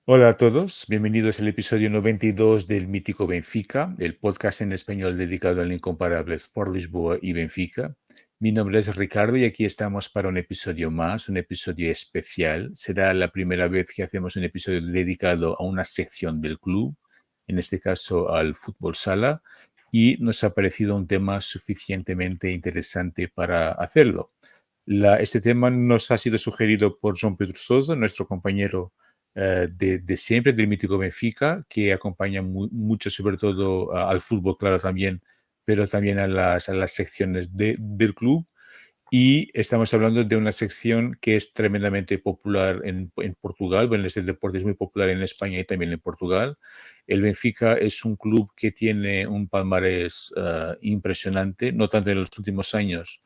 Hola a todos, bienvenidos al episodio 92 del Mítico Benfica, el podcast en español dedicado al incomparable Sport Lisboa y Benfica. Mi nombre es Ricardo y aquí estamos para un episodio más, un episodio especial. Será la primera vez que hacemos un episodio dedicado a una sección del club, en este caso al fútbol sala, y nos ha parecido un tema suficientemente interesante para hacerlo. Este tema nos ha sido sugerido por João Pedro Sousa, nuestro compañero de siempre, del mítico Benfica, que acompaña mucho, sobre todo al fútbol, claro, también, pero también a las secciones del club. Y estamos hablando de una sección que es tremendamente popular en Portugal. Bueno, este deporte es muy popular en España y también en Portugal. El Benfica es un club que tiene un palmarés impresionante, no tanto en los últimos años,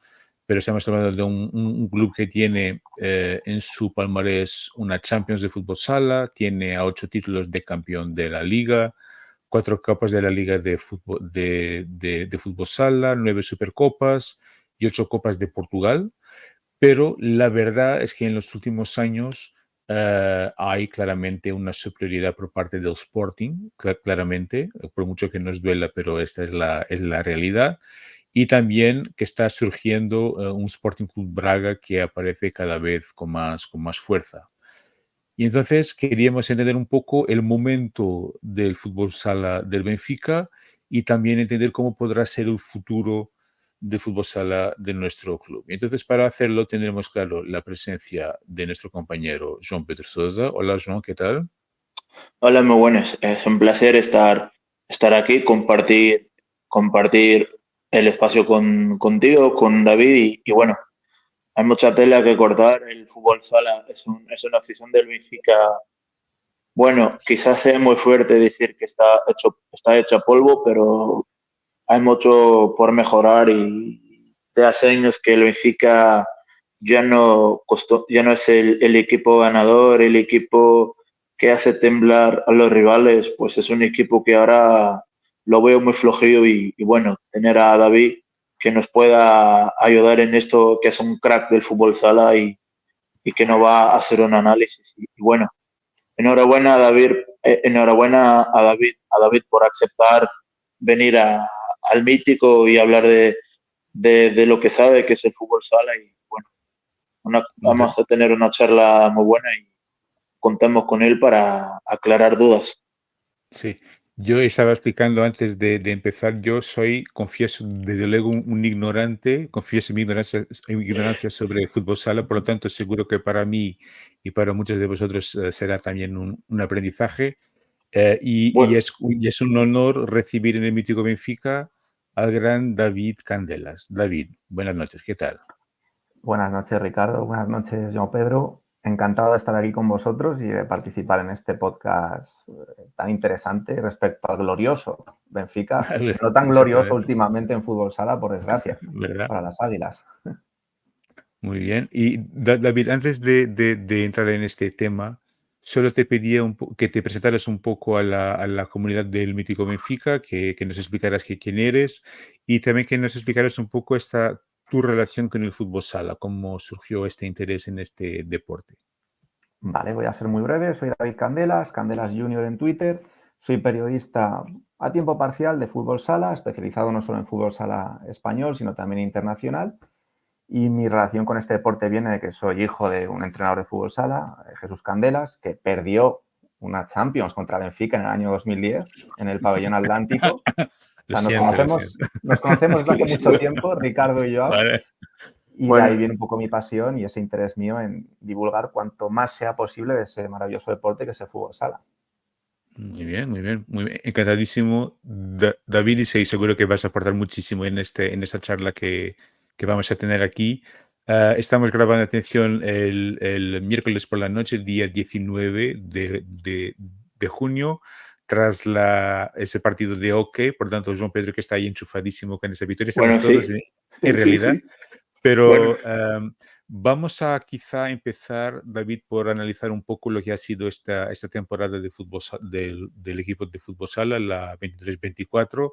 pero estamos hablando de un club que tiene en su palmarés una Champions de fútbol sala, tiene a 8 títulos de campeón de la Liga, 4 copas de la Liga de fútbol, de fútbol sala, 9 Supercopas y 8 copas de Portugal, pero la verdad es que en los últimos años hay claramente una superioridad por parte del Sporting, claramente, por mucho que nos duela, pero esta es la realidad. Y también que está surgiendo un Sporting Club Braga que aparece cada vez con más fuerza. Y entonces queríamos entender un poco el momento del fútbol sala del Benfica y también entender cómo podrá ser el futuro del fútbol sala de nuestro club. Y entonces para hacerlo tendremos, claro, la presencia de nuestro compañero João Pedro Sousa. Hola João, ¿qué tal? Hola, muy buenas. Es un placer estar aquí, compartir el espacio contigo, con David y bueno, hay mucha tela que cortar. El fútbol sala es una afición del Benfica. Bueno, quizás sea muy fuerte decir que está hecha polvo, pero hay mucho por mejorar y de hace años que el Benfica ya no es el equipo ganador, el equipo que hace temblar a los rivales, pues es un equipo que ahora lo veo muy flojillo y bueno, tener a David que nos pueda ayudar en esto, que es un crack del fútbol sala y que nos va a hacer un análisis. Y bueno, enhorabuena a David por aceptar venir al mítico y hablar de lo que sabe, que es el fútbol sala. Y bueno, De- vamos a tener una charla muy buena y contamos con él para aclarar dudas. Sí, yo estaba explicando antes de empezar, yo soy, confieso, desde luego un ignorante, confieso mi ignorancia sobre el fútbol sala, por lo tanto seguro que para mí y para muchos de vosotros será también un aprendizaje. Y Bueno, es un honor recibir en el mítico Benfica al gran David Candelas. David, buenas noches, ¿qué tal? Buenas noches, Ricardo. Buenas noches, João Pedro. Encantado de estar aquí con vosotros y de participar en este podcast tan interesante respecto al glorioso Benfica, no tan glorioso Exactamente, últimamente en fútbol sala, por desgracia, ¿verdad? para las Águilas. Muy bien. Y David, antes de entrar en este tema, solo te pedía que te presentaras un poco a la comunidad del mítico Benfica, que nos explicaras quién eres y también que nos explicaras un poco tu relación con el fútbol sala, cómo surgió este interés en este deporte. Vale, voy a ser muy breve. Soy David Candelas, Candelas Junior en Twitter. Soy periodista a tiempo parcial de fútbol sala, especializado no solo en fútbol sala español, sino también internacional. Y mi relación con este deporte viene de que soy hijo de un entrenador de fútbol sala, Jesús Candelas, que perdió una Champions contra Benfica en el año 2010 en el pabellón Atlántico. O Lo sea, siento, lo siento. nos conocemos desde hace mucho tiempo, Ricardo y yo, Vale. y de ahí bueno, viene un poco mi pasión y ese interés mío en divulgar cuanto más sea posible de ese maravilloso deporte que es el fútbol sala. Muy bien, muy bien, muy bien. Encantadísimo, David, y seguro que vas a aportar muchísimo en esta charla que vamos a tener aquí. Estamos grabando, atención, el miércoles por la noche, el día 19 de junio, tras ese partido de hockey. Por tanto, João Pedro, que está ahí enchufadísimo con esa victoria, estamos bueno, todos sí, en sí, sí, realidad. sí. Bueno, Pero vamos a quizá empezar, David, por analizar un poco lo que ha sido esta temporada de fútbol, del equipo de fútbol sala, la 23-24.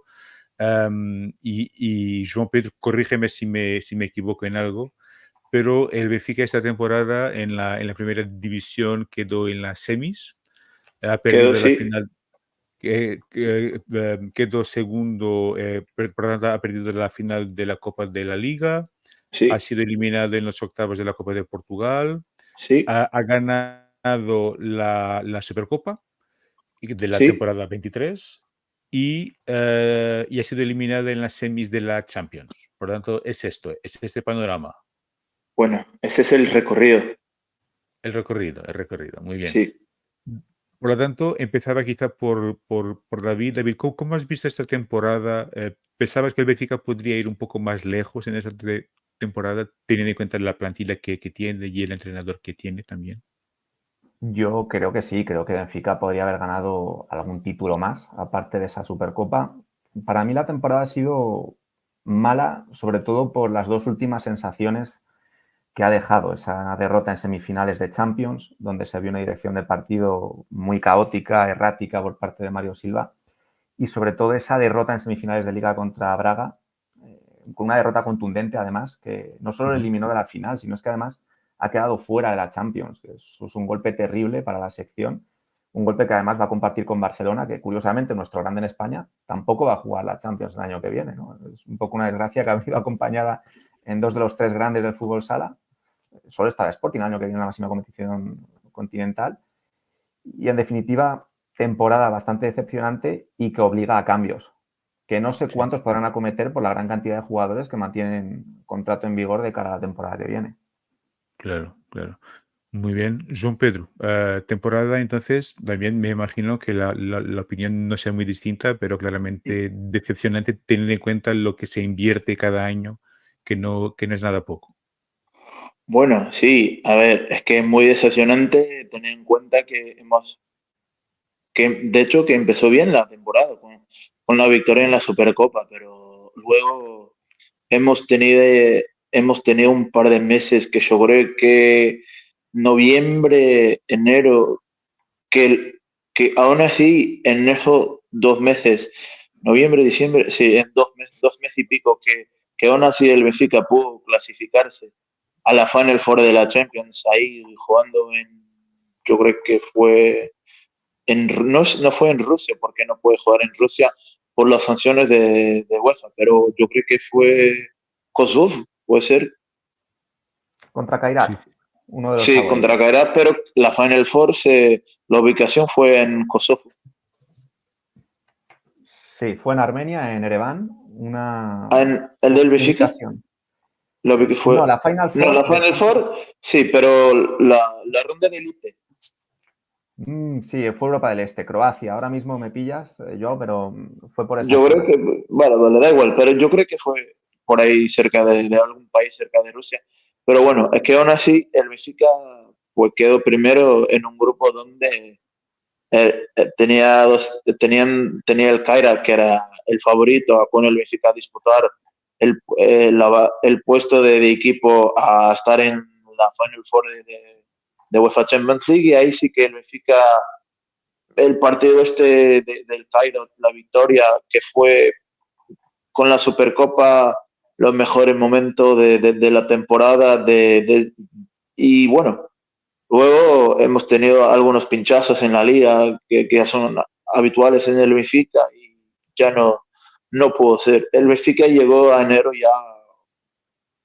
Y João Pedro, corrígeme si me equivoco en algo, pero el Benfica esta temporada en la primera división quedó en las semis. Ha Quedó, perdido la sí, final, quedó segundo, por lo tanto, ha perdido la final de la Copa de la Liga, ha sí, sido eliminado en los octavos de la Copa de Portugal, sí, ha ganado la Supercopa de la sí. temporada 23 y ha sido eliminado en las semis de la Champions. Por lo tanto, es este panorama, Bueno, ese es el recorrido. el recorrido. Muy bien. Sí. Por lo tanto, empezaba quizá por David. David, ¿cómo has visto esta temporada? ¿Pensabas que el Benfica podría ir un poco más lejos en esta temporada, teniendo en cuenta la plantilla que tiene y el entrenador que tiene también? Yo creo que sí, creo que Benfica podría haber ganado algún título más, aparte de esa Supercopa. Para mí la temporada ha sido mala, sobre todo por las dos últimas sensaciones que ha dejado. Esa derrota en semifinales de Champions, donde se vio una dirección de partido muy caótica, errática por parte de Mario Silva, y sobre todo esa derrota en semifinales de Liga contra Braga, con una derrota contundente además, que no solo le eliminó de la final, sino es que además ha quedado fuera de la Champions. Eso es un golpe terrible para la sección, un golpe que además va a compartir con Barcelona, que curiosamente nuestro grande en España tampoco va a jugar la Champions el año que viene, ¿no? Es un poco una desgracia que ha venido acompañada en dos de los tres grandes del fútbol sala. Solo está el Sporting el año que viene en la máxima competición continental. Y en definitiva, temporada bastante decepcionante y que obliga a cambios, que no sé Sí, cuántos podrán acometer por la gran cantidad de jugadores que mantienen contrato en vigor de cara a la temporada que viene. claro, claro. Muy bien, João Pedro. Temporada, entonces, también me imagino que la opinión no sea muy distinta, pero claramente decepcionante teniendo en cuenta lo que se invierte cada año, que no es nada poco. Bueno, sí, a ver, es que es muy decepcionante tener en cuenta que de hecho que empezó bien la temporada con la victoria en la Supercopa, pero luego hemos tenido, hemos tenido un par de meses que yo creo que noviembre, enero, que, que aún así en esos 2 meses, noviembre, diciembre, sí, en 2 meses y pico, que aún así el Benfica pudo clasificarse a la Final Four de la Champions, ahí jugando yo creo que fue no fue en Rusia, porque no puede jugar en Rusia por las sanciones de UEFA, pero yo creo que fue Kosovo, puede ser. Contra Sí, Kairat, uno de los Sí, contra favoritos. Kairat, pero la Final Four, la ubicación fue en Kosovo. Sí, fue en Armenia, en Ereván, una Ah, ¿en el del Benfica? ubicación. Lo vi que fue. No, la Final No, la Four de Final Champions. Four, sí, pero la ronda de élite. Sí, fue Europa del Este, Croacia. Ahora mismo me pillas, yo, pero fue por esa Yo creo zona. que, bueno, vale, da igual, pero yo creo que fue por ahí cerca de algún país cerca de Rusia. Pero bueno, es que aún así el Benfica pues quedó primero en un grupo donde tenía el Caira, que era el favorito, con el Benfica a disputar el puesto de equipo a estar en la Final Four de UEFA Champions League, y ahí sí que el Benfica, el partido del Cairo, la victoria, que fue con la Supercopa los mejores momentos de la temporada, y bueno, luego hemos tenido algunos pinchazos en la liga que ya son habituales en el Benfica y ya no pudo ser. El Benfica llegó a enero ya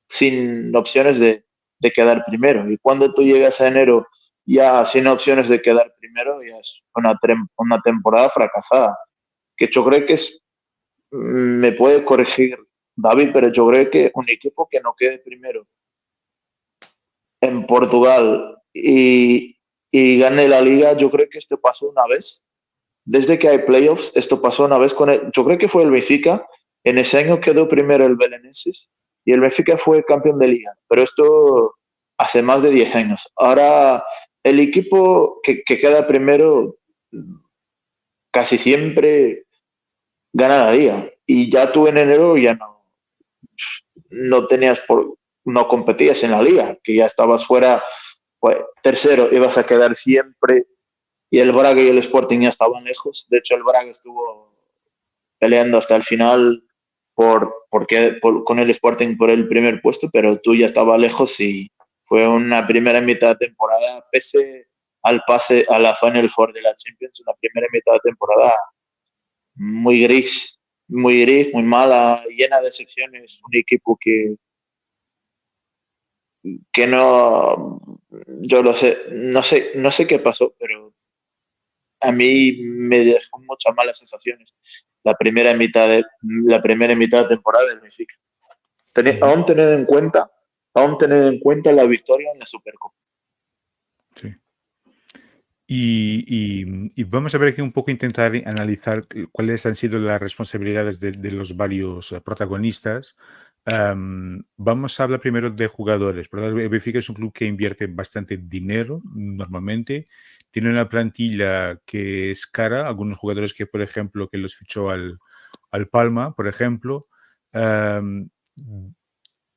sin opciones de quedar primero, y cuando tú llegas a enero ya sin opciones de quedar primero, ya es una temporada fracasada, que yo creo que me puede corregir David, pero yo creo que un equipo que no quede primero en Portugal y gane la liga, yo creo que esto pasó una vez. Desde que hay playoffs, esto pasó una vez yo creo que fue el Benfica. En ese año quedó primero el Belenenses y el Benfica fue campeón de liga. Pero esto hace más de 10 años. Ahora, el equipo que queda primero casi siempre gana la liga. Y ya tú en enero ya no no competías en la liga, que ya estabas fuera, pues, tercero, ibas a quedar siempre, y el Braga y el Sporting ya estaban lejos. De hecho, el Braga estuvo peleando hasta el final con el Sporting por el primer puesto, pero tú ya estabas lejos y fue una primera mitad de temporada, al pase a la Final Four de la Champions, una primera mitad de temporada muy gris, muy mala, llena de secciones, un equipo que no, yo lo sé, no sé qué pasó, pero a mí me dejó muchas malas sensaciones la primera mitad de temporada del Benfica. Aún teniendo en cuenta la victoria en la Supercopa. Sí. Y vamos a ver aquí un poco, intentar analizar cuáles han sido las responsabilidades de los varios protagonistas. Vamos a hablar primero de jugadores, ¿verdad? El Benfica es un club que invierte bastante dinero normalmente. Tiene una plantilla que es cara. Algunos jugadores que, por ejemplo, que los fichó al Palma, por ejemplo. Um,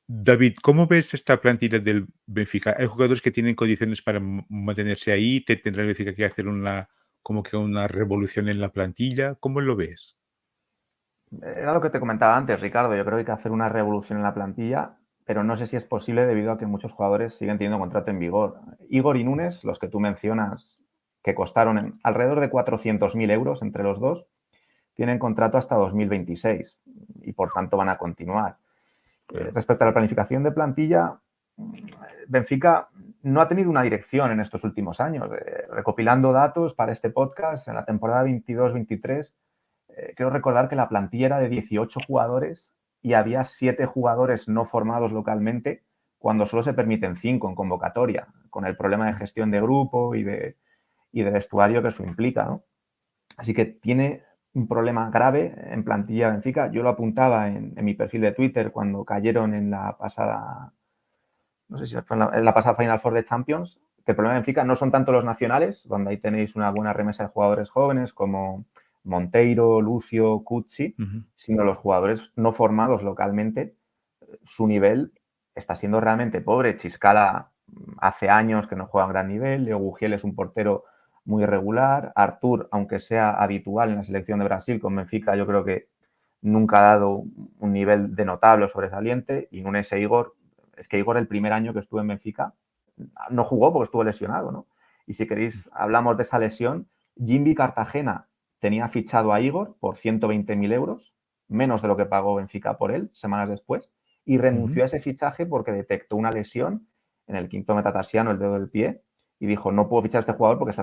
David, ¿cómo ves esta plantilla del Benfica? ¿Hay jugadores que tienen condiciones para mantenerse ahí? ¿Tendrá el Benfica que hacer como que una revolución en la plantilla? ¿Cómo lo ves? Era lo que te comentaba antes, Ricardo. Yo creo que hay que hacer una revolución en la plantilla, pero no sé si es posible debido a que muchos jugadores siguen teniendo contrato en vigor. Igor y Nunes, los que tú mencionas, que costaron alrededor de 400.000 euros entre los dos, tienen contrato hasta 2026 y por tanto van a continuar. Respecto a la planificación de plantilla, Benfica no ha tenido una dirección en estos últimos años. Recopilando datos para este podcast, en la temporada 22-23, quiero recordar que la plantilla era de 18 jugadores y había 7 jugadores no formados localmente, cuando solo se permiten 5 en convocatoria, con el problema de gestión de grupo y de vestuario que eso implica, ¿no? Así que tiene un problema grave en plantilla Benfica. Yo lo apuntaba en mi perfil de Twitter cuando cayeron en la pasada, no sé si fue en la pasada Final Four de Champions, que el problema de Benfica no son tanto los nacionales, donde ahí tenéis una buena remesa de jugadores jóvenes como Monteiro, Lucio, Cucci, sino los jugadores no formados localmente. Su nivel está siendo realmente pobre. Chiscala hace años que no juega a gran nivel, Leo Gugiel es un portero muy irregular, Artur, aunque sea habitual en la selección de Brasil con Benfica, yo creo que nunca ha dado un nivel de notable o sobresaliente, y Nunes e Igor, es que Igor el primer año que estuvo en Benfica no jugó porque estuvo lesionado, ¿no? Y si queréis, hablamos de esa lesión. Jimby Cartagena tenía fichado a Igor por 120.000 euros, menos de lo que pagó Benfica por él, semanas después, y renunció a ese fichaje porque detectó una lesión en el quinto metatarsiano, el dedo del pie, y dijo, no puedo fichar a este jugador porque se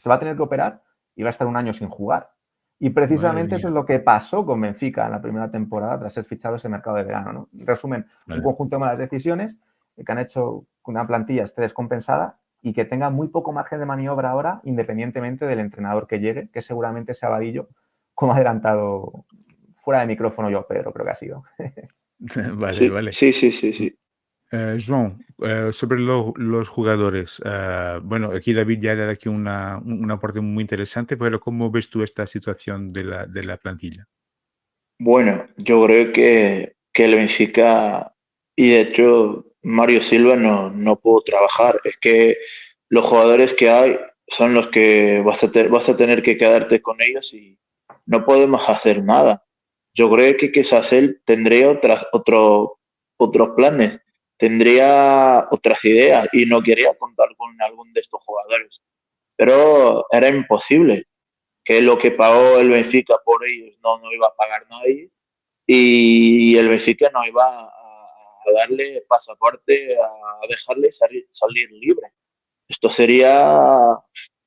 va a tener que operar y va a estar un año sin jugar. Y precisamente eso es lo que pasó con Benfica en la primera temporada tras ser fichado ese mercado de verano, ¿no? En resumen, un conjunto de malas decisiones que han hecho que una plantilla esté descompensada y que tenga muy poco margen de maniobra ahora, independientemente del entrenador que llegue, que seguramente sea Vadillo, como ha adelantado fuera de micrófono yo, Pedro, creo que ha sido. Vale, Sí, vale. sí. Joan, sobre los jugadores, bueno, aquí David ya da aquí un aporte muy interesante, pero ¿cómo ves tú esta situación de la plantilla? Bueno, yo creo que el Benfica, y de hecho Mario Silva no pudo trabajar. Es que los jugadores que hay son los que vas a tener que quedarte con ellos y no podemos hacer nada. Yo creo que Sassel tendría otros planes, tendría otras ideas y no quería contar con algún de estos jugadores. Pero era imposible, que lo que pagó el Benfica por ellos no iba a pagar nadie, y el Benfica no iba a darle pasaporte, a dejarle salir libre. Esto sería,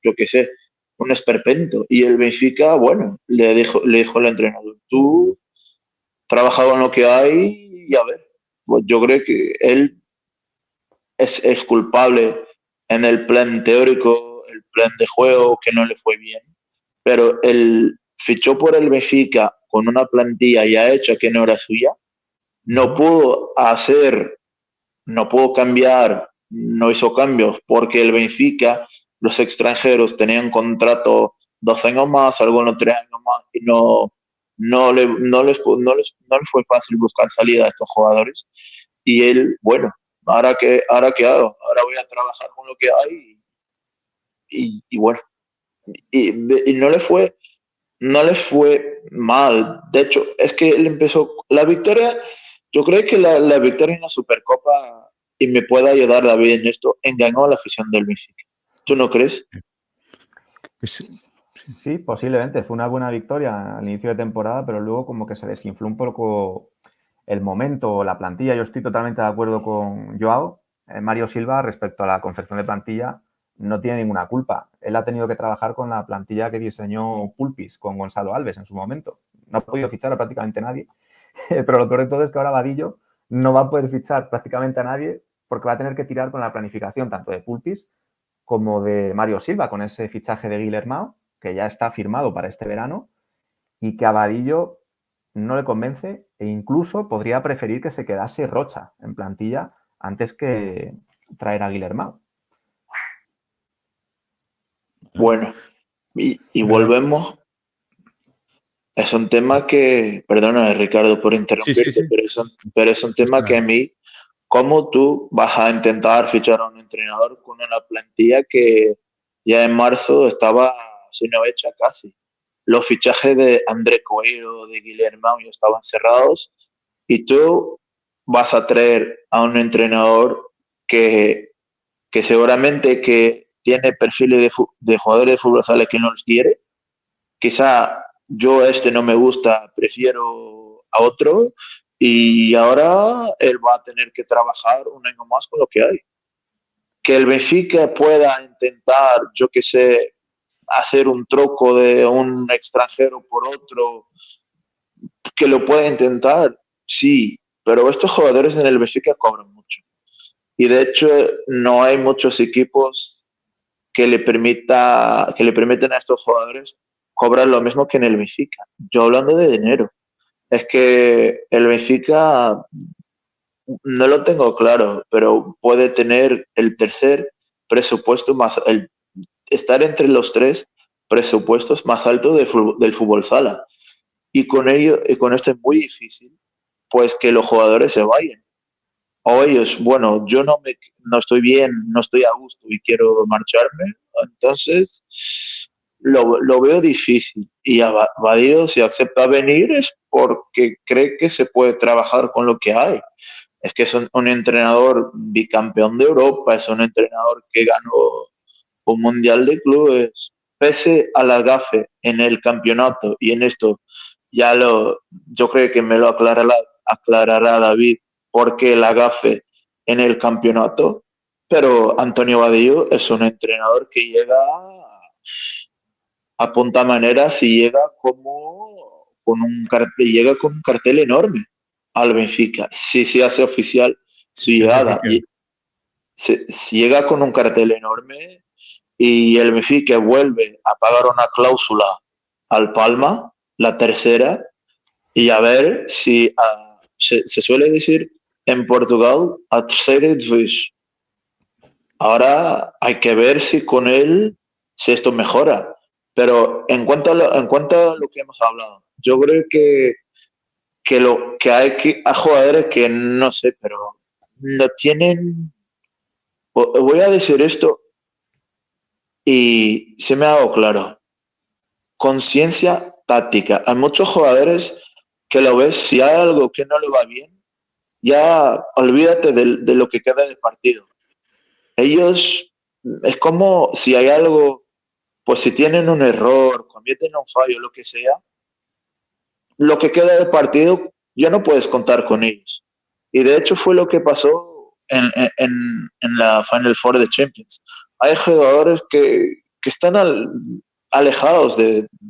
yo qué sé, un esperpento. Y el Benfica, bueno, le dijo al entrenador, tú trabaja con lo que hay y a ver. Pues yo creo que él es culpable en el plan teórico, el plan de juego, que no le fue bien, pero él fichó por el Benfica con una plantilla ya hecha que no era suya, no pudo no pudo cambiar, no hizo cambios porque el Benfica, los extranjeros tenían contrato 2 años más, algunos 3 años más, y no les fue fácil buscar salida a estos jugadores. Y él, bueno, ¿ahora qué hago? Ahora voy a trabajar con lo que hay y bueno, y no le fue mal. De hecho, es que él empezó la victoria. Yo creo que la victoria en la Supercopa, y me puede ayudar David en esto, engañó a la afición del Benfica. ¿Tú no crees? Sí, posiblemente. Fue una buena victoria al inicio de temporada, pero luego como que se desinfló un poco el momento, la plantilla. Yo estoy totalmente de acuerdo con Joao. Mario Silva, respecto a la confección de plantilla, no tiene ninguna culpa. Él ha tenido que trabajar con la plantilla que diseñó Pulpis, con Gonzalo Alves en su momento. No ha podido fichar a prácticamente nadie, pero lo peor de todo es que ahora Vadillo no va a poder fichar prácticamente a nadie porque va a tener que tirar con la planificación tanto de Pulpis como de Mario Silva, con ese fichaje de Guillermo, que ya está firmado para este verano, y que a Vadillo no le convence e incluso podría preferir que se quedase Rocha en plantilla antes que traer a Guillermo. Bueno, y volvemos. Es un tema que, perdona Ricardo por interrumpirte, Sí. pero es un tema que a mí, ¿cómo tú vas a intentar fichar a un entrenador con una plantilla que ya en marzo estaba siendo hecha casi? Los fichajes de André Coelho, de Guillermo ya estaban cerrados y tú vas a traer a un entrenador que seguramente que tiene perfiles de jugadores de fútbol sala que no los quiere. Quizá yo no me gusta, prefiero a otro y ahora él va a tener que trabajar un año más con lo que hay. Que el Benfica pueda intentar, yo que sé, hacer un troco de un extranjero por otro, que lo pueda intentar, sí, pero estos jugadores en el Benfica cobran mucho. Y de hecho no hay muchos equipos que le permiten a estos jugadores cobrar lo mismo que en el Benfica. Yo hablando de dinero, es que el Benfica no lo tengo claro, pero puede tener el tercer presupuesto más, estar entre los tres presupuestos más altos del fútbol sala. Y con esto es muy difícil, pues que los jugadores se vayan. O ellos, bueno, yo no estoy bien, no estoy a gusto y quiero marcharme, entonces lo veo difícil. Y a Vadillo, si acepta venir, es porque cree que se puede trabajar con lo que hay. Es que es un entrenador bicampeón de Europa, es un entrenador que ganó un mundial de clubes, pese a la gafe en el campeonato y en esto yo creo que me lo aclarará David porque la gafe en el campeonato, pero Antonio Vadillo es un entrenador que llega a punta maneras y llega con un cartel enorme al Benfica, si se hace oficial su llegada. Si llega con un cartel enorme y el Benfica vuelve a pagar una cláusula al Palma, la tercera, y a ver si se suele decir en Portugal a tercera división. Ahora hay que ver si con él si esto mejora. Pero en cuanto a lo que hemos hablado, yo creo hay jugadores que no sé, pero no tienen. Voy a decir esto y se me ha dado claro. Conciencia táctica. Hay muchos jugadores que lo ves, si hay algo que no le va bien, ya olvídate de lo que queda del partido. Ellos, es como si hay algo, pues si tienen un error, cometen un fallo, lo que sea, lo que queda del partido ya no puedes contar con ellos. Y de hecho fue lo que pasó en la Final Four de Champions. Hay jugadores que están alejados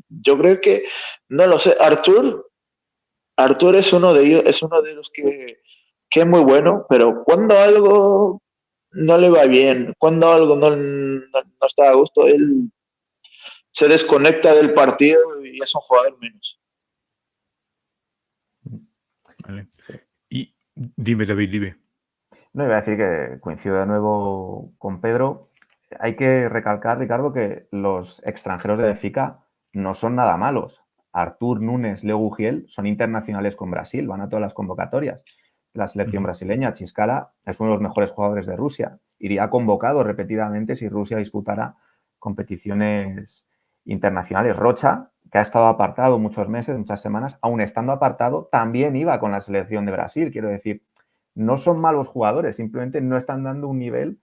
yo creo que, no lo sé, Artur es uno de ellos, es uno de los que es muy bueno, pero cuando algo no le va bien, cuando algo no está a gusto, él se desconecta del partido y es un jugador menos. Vale. Y dime, David, dime. No, iba a decir que coincido de nuevo con Pedro. Hay que recalcar, Ricardo, que los extranjeros de Benfica no son nada malos. Artur, Nunes, Leo Gugiel son internacionales con Brasil, van a todas las convocatorias. La selección brasileña, Chiscala, es uno de los mejores jugadores de Rusia. Iría convocado repetidamente si Rusia disputara competiciones internacionales. Rocha, que ha estado apartado muchos meses, muchas semanas, aún estando apartado, también iba con la selección de Brasil. Quiero decir, no son malos jugadores, simplemente no están dando un nivel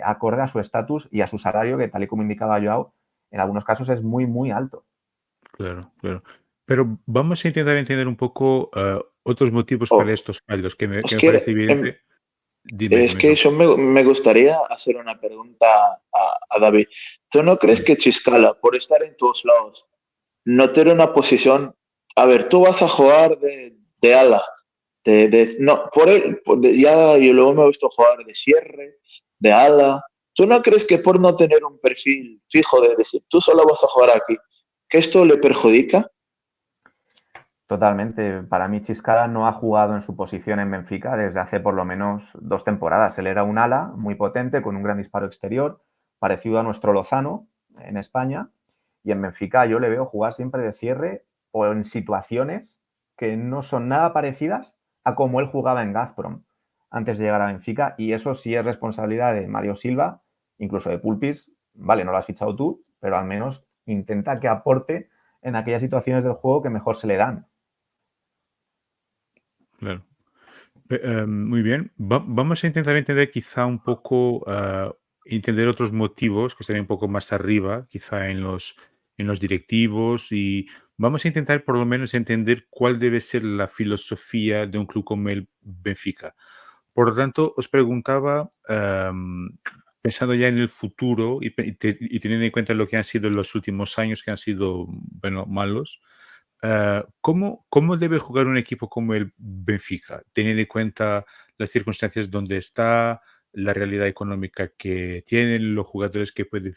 acorde a su estatus y a su salario, que tal y como indicaba Joao, en algunos casos es muy, muy alto. Claro, claro. Pero vamos a intentar entender un poco otros motivos para Oh, estos fallos, es que me parece que, evidente. es Dime, que John. eso me gustaría hacer una pregunta a David. ¿Tú no crees Dime. que Chiscala, por estar en todos lados, no tener una posición? A ver, tú vas a jugar de ala, no, por él, ya yo luego me he visto jugar de cierre, de ala. ¿Tú no crees que por no tener un perfil fijo de decir, tú solo vas a jugar aquí, que esto le perjudica? Totalmente. Para mí, Chiscala no ha jugado en su posición en Benfica desde hace por lo menos 2 temporadas. Él era un ala muy potente, con un gran disparo exterior, parecido a nuestro Lozano en España. Y en Benfica yo le veo jugar siempre de cierre o en situaciones que no son nada parecidas a como él jugaba en Gazprom antes de llegar a Benfica. Y eso sí es responsabilidad de Mario Silva, incluso de Pulpis. Vale, no lo has fichado tú, pero al menos intenta que aporte en aquellas situaciones del juego que mejor se le dan. Claro. Muy bien. Vamos a intentar entender quizá un poco, entender otros motivos que están un poco más arriba, quizá en los directivos, y vamos a intentar por lo menos entender cuál debe ser la filosofía de un club como el Benfica. Por lo tanto, os preguntaba, pensando ya en el futuro y teniendo en cuenta lo que han sido los últimos años, que han sido, bueno, malos, ¿cómo debe jugar un equipo como el Benfica, teniendo en cuenta las circunstancias donde está, la realidad económica que tienen, los jugadores que puede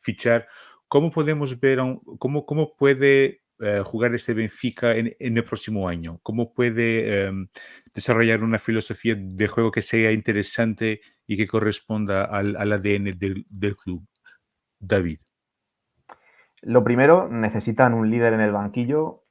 fichar? ¿Cómo podemos ver, cómo puede jugar este Benfica en el próximo año? ¿Cómo puede desarrollar una filosofía de juego que sea interesante y que corresponda al ADN del club? David. Lo primero, necesitan un líder en el banquillo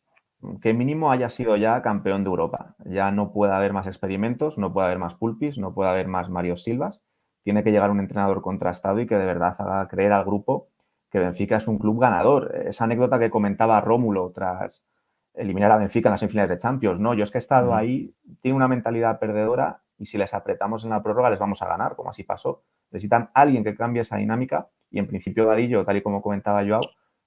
que mínimo haya sido ya campeón de Europa. Ya no puede haber más experimentos, no puede haber más Pulpis, no puede haber más Mario Silvas. Tiene que llegar un entrenador contrastado y que de verdad haga creer al grupo que Benfica es un club ganador. Esa anécdota que comentaba Rómulo tras eliminar a Benfica en las semifinales de Champions, ¿no? Yo es que he estado Ujú. ahí, tiene una mentalidad perdedora y si les apretamos en la prórroga les vamos a ganar, como así pasó. Necesitan alguien que cambie esa dinámica y en principio Vadillo, tal y como comentaba Joao,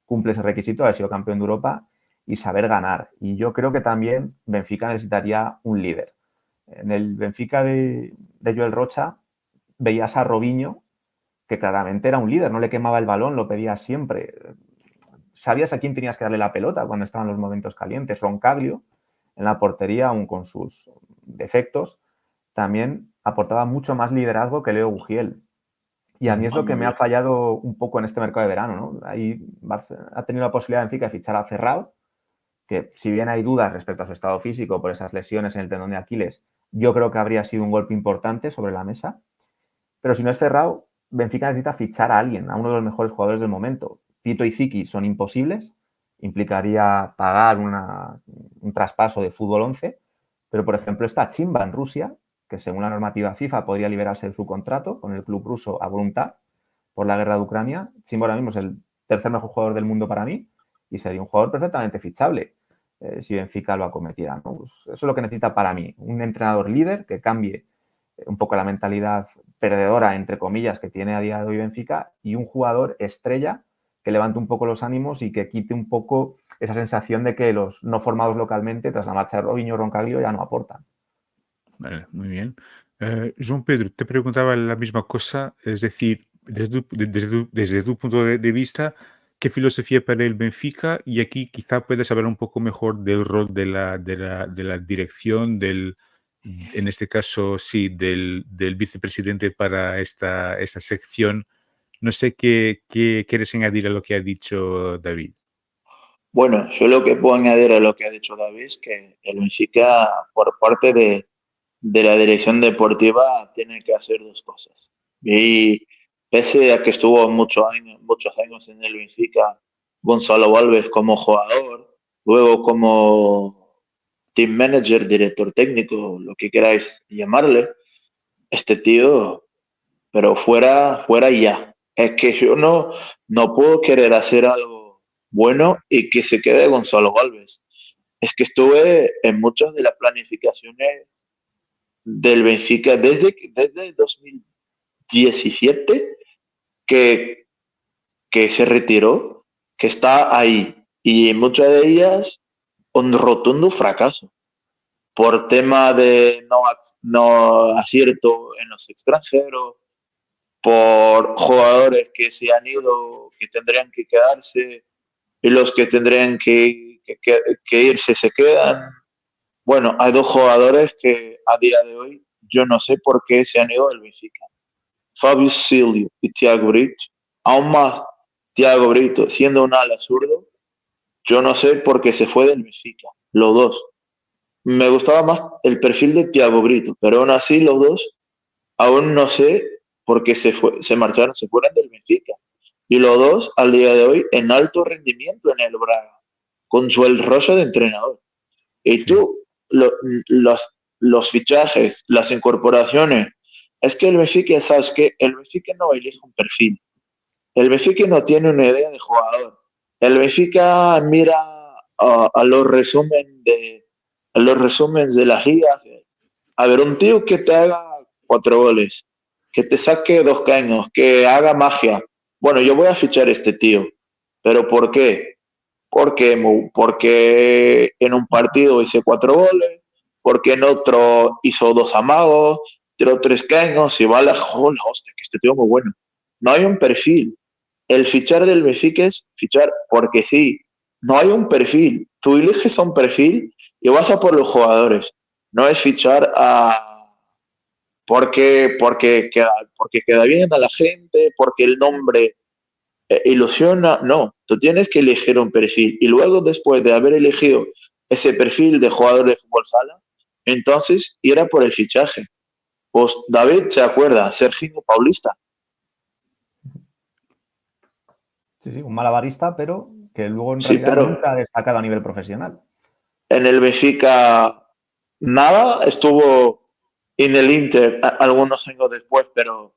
cumple ese requisito de haber sido campeón de Europa y saber ganar. Y yo creo que también Benfica necesitaría un líder. En el Benfica de Joel Rocha veías a Robinho, que claramente era un líder, no le quemaba el balón, lo pedía siempre. Sabías a quién tenías que darle la pelota cuando estaban los momentos calientes. Roncaglio, en la portería, aún con sus defectos, también aportaba mucho más liderazgo que Leo Bugiel. Y a mí es Ah, lo que muy me ha bien. fallado un poco en este mercado de verano, ¿no? Ahí ha tenido la posibilidad Benfica de fichar a Ferrao, que si bien hay dudas respecto a su estado físico por esas lesiones en el tendón de Aquiles, yo creo que habría sido un golpe importante sobre la mesa. Pero si no es Ferrao, Benfica necesita fichar a alguien, a uno de los mejores jugadores del momento. Pito y Ziki son imposibles, implicaría pagar un traspaso de fútbol 11, pero por ejemplo está Chimba en Rusia, que según la normativa FIFA podría liberarse de su contrato con el club ruso a voluntad por la guerra de Ucrania. Chimba ahora mismo es el tercer mejor jugador del mundo para mí y sería un jugador perfectamente fichable si Benfica lo acometiera, ¿no? Pues eso es lo que necesita para mí, un entrenador líder que cambie un poco la mentalidad perdedora, entre comillas, que tiene a día de hoy Benfica y un jugador estrella que levante un poco los ánimos y que quite un poco esa sensación de que los no formados localmente, tras la marcha de Robinho y Roncaglio, ya no aportan. Vale, muy bien. João Pedro, te preguntaba la misma cosa, es decir, desde tu punto de vista, ¿qué filosofía para el Benfica? Y aquí quizá puedes hablar un poco mejor del rol de la dirección, en este caso, sí, del vicepresidente para esta sección. No sé qué quieres añadir a lo que ha dicho David. Bueno, yo lo que puedo añadir a lo que ha dicho David es que el Benfica, por parte de la dirección deportiva, tiene que hacer dos cosas. Y pese a que estuvo muchos años en el Benfica, Gonzalo Alves como jugador, luego como team manager, director técnico, lo que queráis llamarle, este tío, pero fuera ya. Es que yo no puedo querer hacer algo bueno y que se quede Gonzalo Alves. Es que estuve en muchas de las planificaciones del Benfica desde 2000. 17 que, que se retiró, que está ahí. Y muchas de ellas un rotundo fracaso por tema de no acierto en los extranjeros, por jugadores que se han ido, que tendrían que quedarse y los que tendrían que irse se quedan. Bueno, hay dos jugadores que a día de hoy yo no sé por qué se han ido del Benfica. Fabio Silva y Thiago Brito. Aún más Thiago Brito siendo un ala zurdo, yo no sé por qué se fue del Benfica. Los dos. Me gustaba más el perfil de Thiago Brito, pero aún así los dos aún no sé por qué se marcharon, se fueron del Benfica. Y los dos, al día de hoy, en alto rendimiento en el Braga, con su el rosa de entrenador. Y Sí, tú, los fichajes, las incorporaciones, es que el Benfica, ¿sabes qué? El Benfica no elige un perfil. El Benfica no tiene una idea de jugador. El Benfica mira a los resúmenes de las ligas. A ver, un tío que te haga 4 goles, que te saque 2 caños, que haga magia. Bueno, yo voy a fichar a este tío. ¿Pero por qué? Porque en un partido hice 4 goles, porque en otro hizo 2 amagos, tiró 3 caños y vale, joder, hostia, que este tío es muy bueno. No hay un perfil. El fichar del Benfica es fichar porque sí. No hay un perfil. Tú eliges a un perfil y vas a por los jugadores. No es fichar porque queda bien a la gente, porque el nombre ilusiona. No, tú tienes que elegir un perfil. Y luego, después de haber elegido ese perfil de jugador de fútbol sala, entonces ir a por el fichaje. Pues David se acuerda, Serginho Paulista. Sí, sí, un malabarista, pero que luego en Sí, realidad pero nunca ha destacado a nivel profesional, en el Benfica nada, estuvo en el Inter algunos años después, pero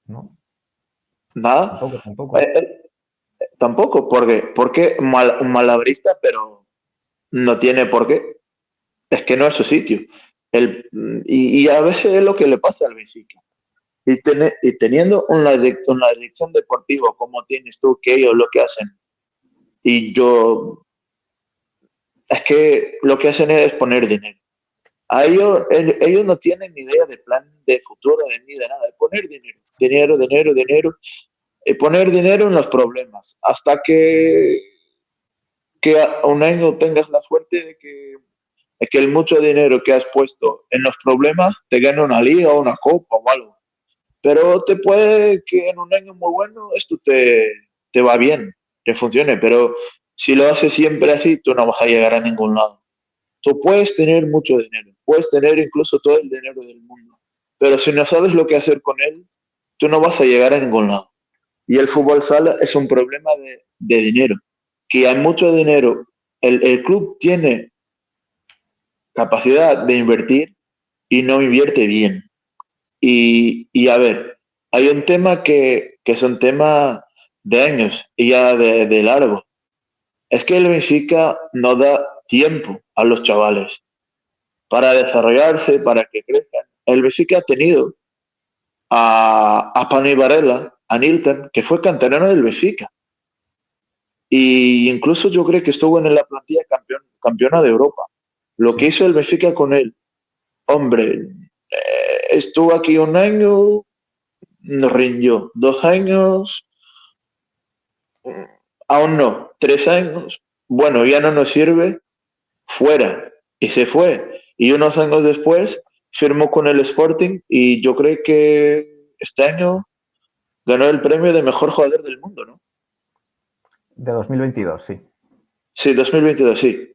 ¿no? nada. Tampoco, tampoco. Eh, tampoco, porque un malabarista, pero no tiene por qué. Es que no es su sitio. Y a veces es lo que le pasa al Benfica. Y teniendo una dirección deportiva como tienes tú, que ellos lo que hacen, y yo, es que lo que hacen es poner dinero. Ellos no tienen ni idea de plan de futuro ni de nada, de poner dinero, dinero, dinero, dinero, y poner dinero en los problemas, hasta que a un año tengas la suerte de que el mucho dinero que has puesto en los problemas te gane una liga o una copa o algo. Pero te puede que en un año muy bueno esto te va bien, te funcione, pero si lo haces siempre así, tú no vas a llegar a ningún lado. Tú puedes tener mucho dinero, puedes tener incluso todo el dinero del mundo, pero si no sabes lo que hacer con él, tú no vas a llegar a ningún lado. Y el fútbol sala es un problema de dinero, que hay mucho dinero. El club tiene capacidad de invertir y no invierte bien. Y a ver, hay un tema que es un tema de años y ya de largo. Es que el Benfica no da tiempo a los chavales para desarrollarse, para que crezcan. El Benfica ha tenido a Pani Varela, a Nilton, que fue canterano del Benfica. Y incluso yo creo que estuvo en la plantilla campeona de Europa. Lo que Sí. hizo el Benfica con él, hombre, estuvo aquí un año, rindió 2 años, aún no, 3 años, bueno, ya no nos sirve, fuera. Y se fue. Y unos años después firmó con el Sporting y yo creo que este año ganó el premio de mejor jugador del mundo, ¿no? De 2022, sí. Sí, 2022, sí.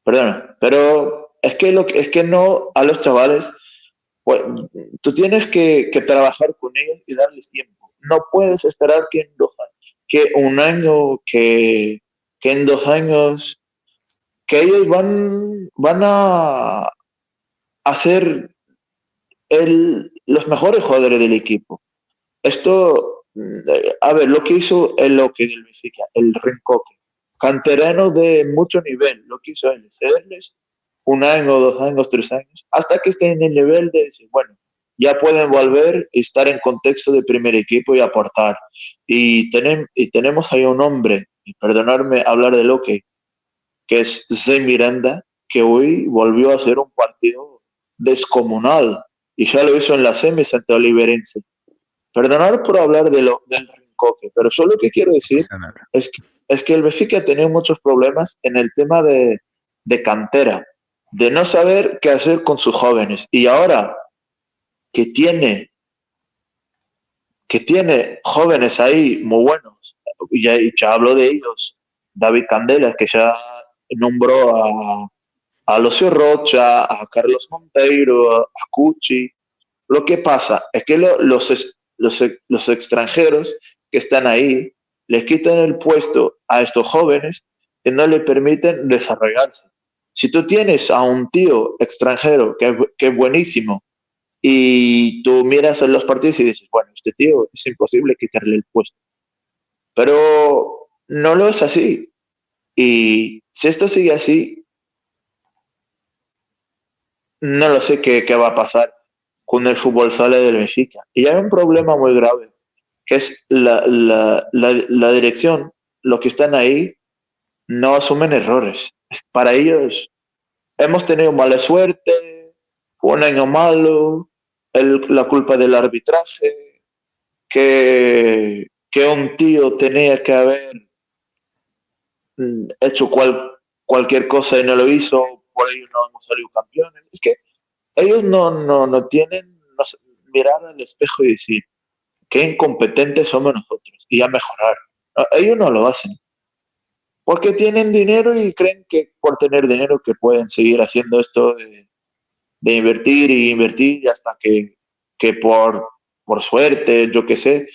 Perdona. Pero es que no a los chavales, pues, tú tienes que trabajar con ellos y darles tiempo. No puedes esperar que en 2 años, que un año, que en 2 años, que ellos van a ser los mejores jugadores del equipo. Esto, a ver, lo que hizo el Loque del Benfica, el Rincoque, canterano de mucho nivel, lo que hizo él, cederles un año, 2 años, 3 años, hasta que estén en el nivel de decir, bueno, ya pueden volver y estar en contexto de primer equipo y aportar. Y tenemos ahí un hombre, y perdonadme hablar de lo que es Zé Miranda, que hoy volvió a hacer un partido descomunal y ya lo hizo en la semis ante Oliveirense. Perdonad por hablar del Rincoque, pero yo lo que quiero decir Pasa nada. es que el Benfica ha tenido muchos problemas en el tema de cantera, de no saber qué hacer con sus jóvenes. Y ahora que tiene, que tiene jóvenes ahí muy buenos, y ya hablo de ellos, David Candela, que ya nombró a Lucio Rocha, a Carlos Monteiro, a Cucci. Lo que pasa es que los extranjeros que están ahí les quitan el puesto a estos jóvenes que no le permiten desarrollarse. Si tú tienes a un tío extranjero que es buenísimo y tú miras en los partidos y dices, bueno, este tío es imposible quitarle el puesto. Pero no lo es así. Y si esto sigue así, no lo sé qué va a pasar con el fútbol sala del Benfica. Y hay un problema muy grave, que es la dirección. Los que están ahí no asumen errores. Para ellos, hemos tenido mala suerte, un año malo, la culpa del arbitraje, que un tío tenía que haber hecho cualquier cosa y no lo hizo, por ello no hemos salido campeones. Es que ellos no tienen mirar al espejo y decir qué incompetentes somos nosotros y a mejorar. No, ellos no lo hacen porque tienen dinero y creen que por tener dinero que pueden seguir haciendo esto de invertir y invertir hasta que por suerte, yo qué sé,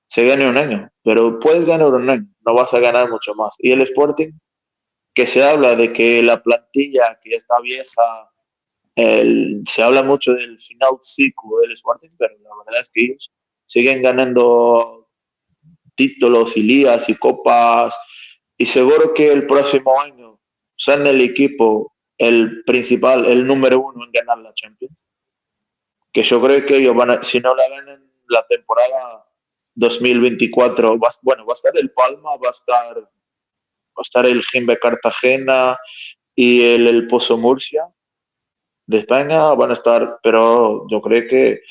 se gane un año. Pero puedes ganar un año, no vas a ganar mucho más. Y el Sporting, que se habla de que la plantilla que ya está vieja, se habla mucho del final ciclo del Sporting, pero la verdad es que ellos siguen ganando títulos y ligas y copas y seguro que el próximo año sean el equipo el principal, el número uno en ganar la Champions. Que yo creo que ellos si no la ganan la temporada 2024, bueno, va a estar el Palma, va a estar el Jimbe Cartagena y el Pozo Murcia de España van a estar, pero yo creo que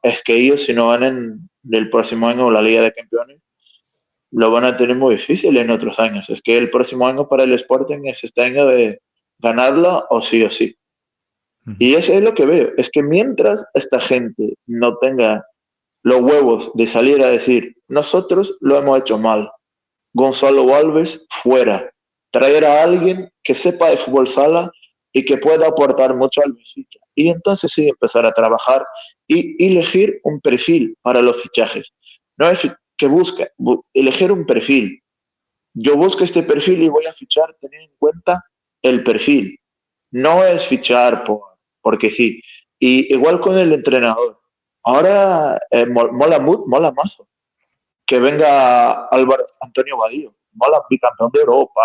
es que ellos si no ganan el próximo año la Liga de Campeones, lo van a tener muy difícil en otros años. Es que el próximo año para el Sporting es este año de ganarla o sí o sí. Y eso es lo que veo, es que mientras esta gente no tenga los huevos de salir a decir, nosotros lo hemos hecho mal, Gonzalo Alves fuera, traer a alguien que sepa de fútbol sala y que pueda aportar mucho al Benfica. Y entonces sí empezar a trabajar y elegir un perfil para los fichajes. No es que busque, elegir un perfil. Yo busco este perfil y voy a fichar teniendo en cuenta el perfil. No es fichar porque sí. Y igual con el entrenador. Ahora mola mazo que venga Álvaro Antonio Badillo, mola, bicampeón de Europa.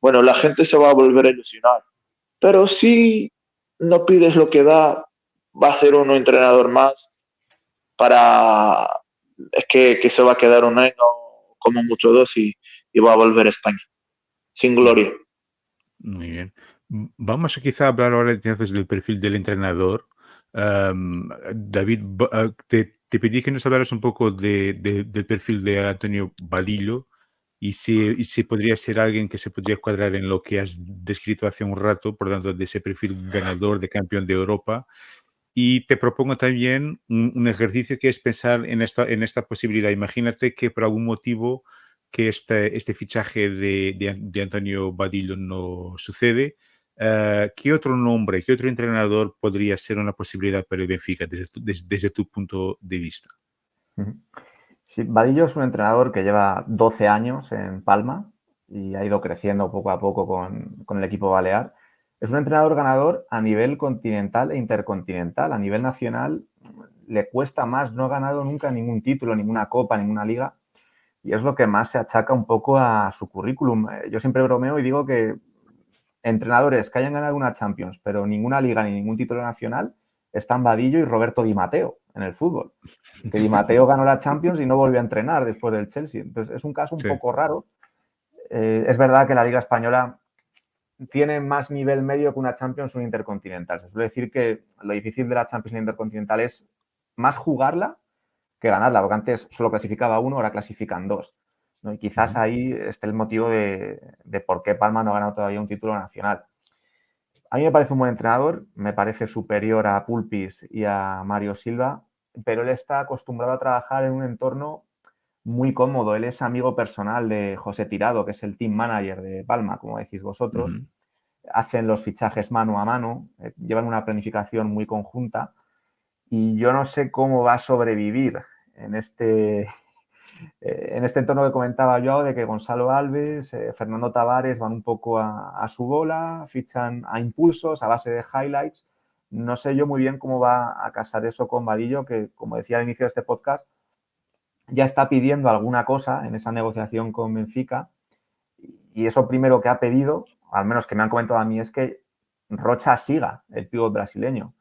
Bueno, la gente se va a volver a ilusionar. Pero si no pides lo que da, va a ser uno entrenador más para... Es que se va a quedar un año, como mucho dos, y va a volver a España. Sin gloria. Muy bien. Vamos a quizá hablar ahora entonces del perfil del entrenador. David, te pedí que nos hablaras un poco del perfil de Antonio Badillo y si podría ser alguien que se podría cuadrar en lo que has descrito hace un rato, por tanto, de ese perfil ganador de campeón de Europa. Y te propongo también un ejercicio que es pensar en esta posibilidad. Imagínate que por algún motivo que este fichaje de Antonio Badillo no sucede. ¿Qué otro nombre, qué otro entrenador podría ser una posibilidad para el Benfica desde tu punto de vista? Sí, Vadillo es un entrenador que lleva 12 años en Palma y ha ido creciendo poco a poco con el equipo balear. Es un entrenador ganador a nivel continental e intercontinental. A nivel nacional le cuesta más, no ha ganado nunca ningún título, ninguna copa, ninguna liga. Y es lo que más se achaca un poco a su currículum. Yo siempre bromeo y digo que entrenadores que hayan ganado una Champions, pero ninguna liga ni ningún título nacional, están Vadillo y Roberto Di Matteo. en el fútbol. Que Di Matteo ganó la Champions y no volvió a entrenar después del Chelsea. Entonces, es un caso un poco raro. Es verdad que la Liga Española tiene más nivel medio que una Champions o una Intercontinental. Se suele decir que lo difícil de la Champions y la Intercontinental es más jugarla que ganarla, porque antes solo clasificaba uno, ahora clasifican dos, ¿no? Y quizás ahí esté el motivo de por qué Palma no ha ganado todavía un título nacional. A mí me parece un buen entrenador, me parece superior a Pulpis y a Mario Silva, pero él está acostumbrado a trabajar en un entorno muy cómodo. Él es amigo personal de José Tirado, que es el team manager de Palma, como decís vosotros. Hacen los fichajes mano a mano, llevan una planificación muy conjunta y yo no sé cómo va a sobrevivir en este entorno que comentaba yo, de que Gonzalo Alves, Fernando Tavares van un poco a su bola, fichan a impulsos, a base de highlights. No sé yo muy bien cómo va a casar eso con Vadillo, que, como decía al inicio de este podcast, ya está pidiendo alguna cosa en esa negociación con Benfica. Y eso primero que ha pedido, al menos que me han comentado a mí, es que Rocha siga, el pívot brasileño.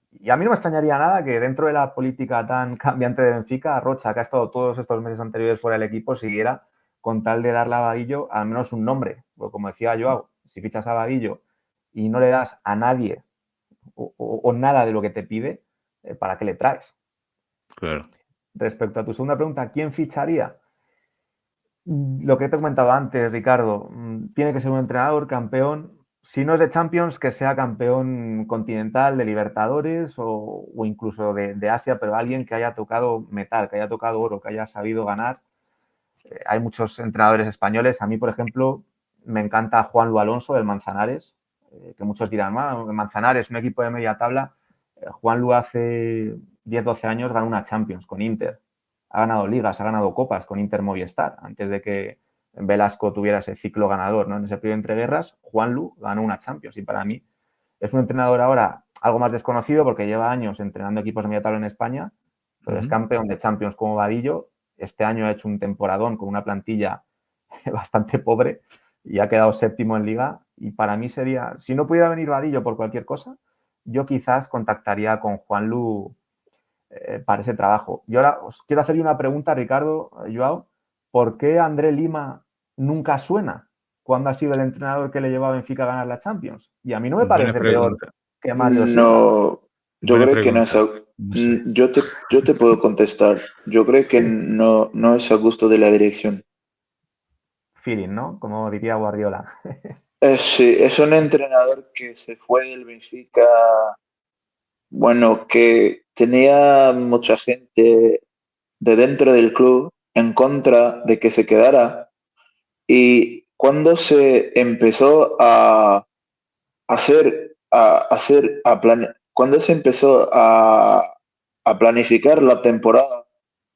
Y a mí no me extrañaría nada que dentro de la política tan cambiante de Benfica, Rocha, que ha estado todos estos meses anteriores fuera del equipo, siguiera con tal de darle a Vadillo al menos un nombre. Porque como decía Joao, si fichas a Vadillo y no le das a nadie o nada de lo que te pide, ¿para qué le traes? Claro. Respecto a tu segunda pregunta, ¿quién ficharía? Lo que te he comentado antes, Ricardo, tiene que ser un entrenador campeón. Si no es de Champions, que sea campeón continental, de Libertadores o incluso de Asia, pero alguien que haya tocado metal, que haya tocado oro, que haya sabido ganar. Hay muchos entrenadores españoles. A mí, por ejemplo, me encanta Juan Lu Alonso del Manzanares, que muchos dirán, Manzanares, un equipo de media tabla. Juan Lu hace 10-12 años ganó una Champions con Inter. Ha ganado ligas, ha ganado copas con Inter Movistar, antes de que Velasco tuviera ese ciclo ganador, ¿no? En ese periodo de entreguerras, Juanlu ganó una Champions y para mí es un entrenador ahora algo más desconocido porque lleva años entrenando equipos de media tabla en España, pero es campeón de Champions como Vadillo. Este año ha hecho un temporadón con una plantilla bastante pobre y ha quedado séptimo en Liga. Y para mí sería, si no pudiera venir Vadillo por cualquier cosa, yo quizás contactaría con Juanlu para ese trabajo. Y ahora os quiero hacerle una pregunta, Ricardo, Joao. ¿Por qué André Lima nunca suena cuando ha sido el entrenador que le llevaba a Benfica a ganar la Champions? Y a mí no me parece peor que Mario Silva. No, yo creo que no es No sé. yo te puedo contestar. Yo creo que no es a gusto de la dirección. Feeling, ¿no? Como diría Guardiola. Sí, es un entrenador que se fue del Benfica, bueno, que tenía mucha gente de dentro del club en contra de que se quedara. Y cuando se empezó a hacer, cuando se empezó a planificar la temporada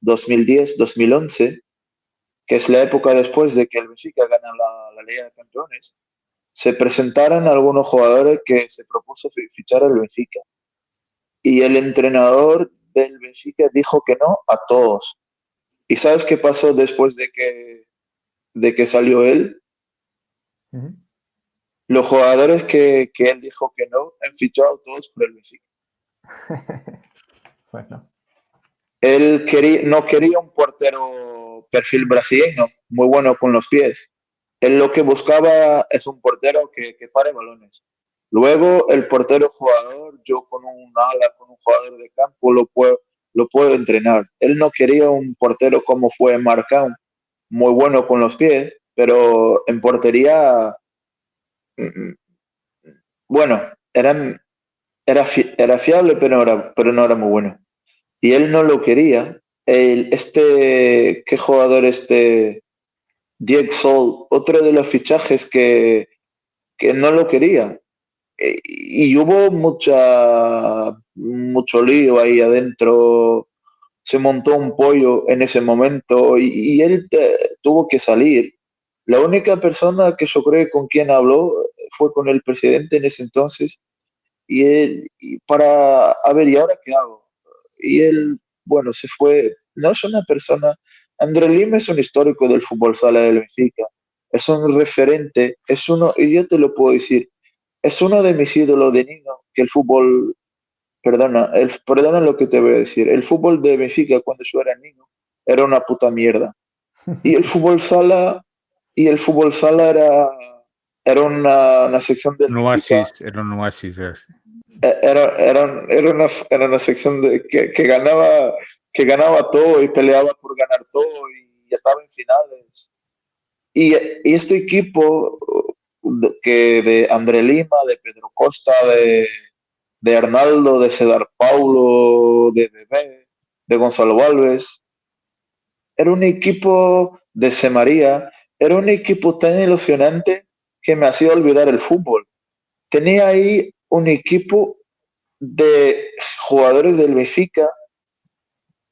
2010-2011, que es la época después de que el Benfica gana la Liga de Campeones, se presentaron algunos jugadores que se propuso fichar al Benfica. Y el entrenador del Benfica dijo que no a todos. ¿Y sabes qué pasó después de que salió él? Los jugadores que él dijo que no han fichado todos por el Benfica. Bueno. Él no quería un portero perfil brasileño, muy bueno con los pies. Él lo que buscaba es un portero que pare balones. Luego el portero jugador, yo con un ala, con un jugador de campo, lo puedo entrenar. Él no quería un portero como fue Marcão, muy bueno con los pies, pero en portería, bueno, era fiable, pero no era muy bueno. Y él no lo quería. ¿Qué jugador Diego Sol, otro de los fichajes que no lo quería? Y hubo mucho lío ahí adentro, se montó un pollo en ese momento y él tuvo que salir. La única persona que yo creo con quien habló fue con el presidente en ese entonces a ver, ¿y ahora qué hago? Y él, bueno, se fue. No es una persona. André Lima es un histórico del fútbol sala del Benfica. Es un referente. Y yo te lo puedo decir, es uno de mis ídolos de niño que el fútbol perdona lo que te voy a decir. El fútbol de Benfica cuando yo era niño era una puta mierda. Y el fútbol sala, era una sección del Benfica. Era un oasis. Era una sección que ganaba todo y peleaba por ganar todo y estaba en finales. Y este equipo de André Lima, de Pedro Costa, de Arnaldo, de Cedar Paulo, de Bebé, de Gonzalo Alves, era un equipo de C. María, era un equipo tan ilusionante que me hacía olvidar el fútbol. Tenía ahí un equipo de jugadores del Benfica,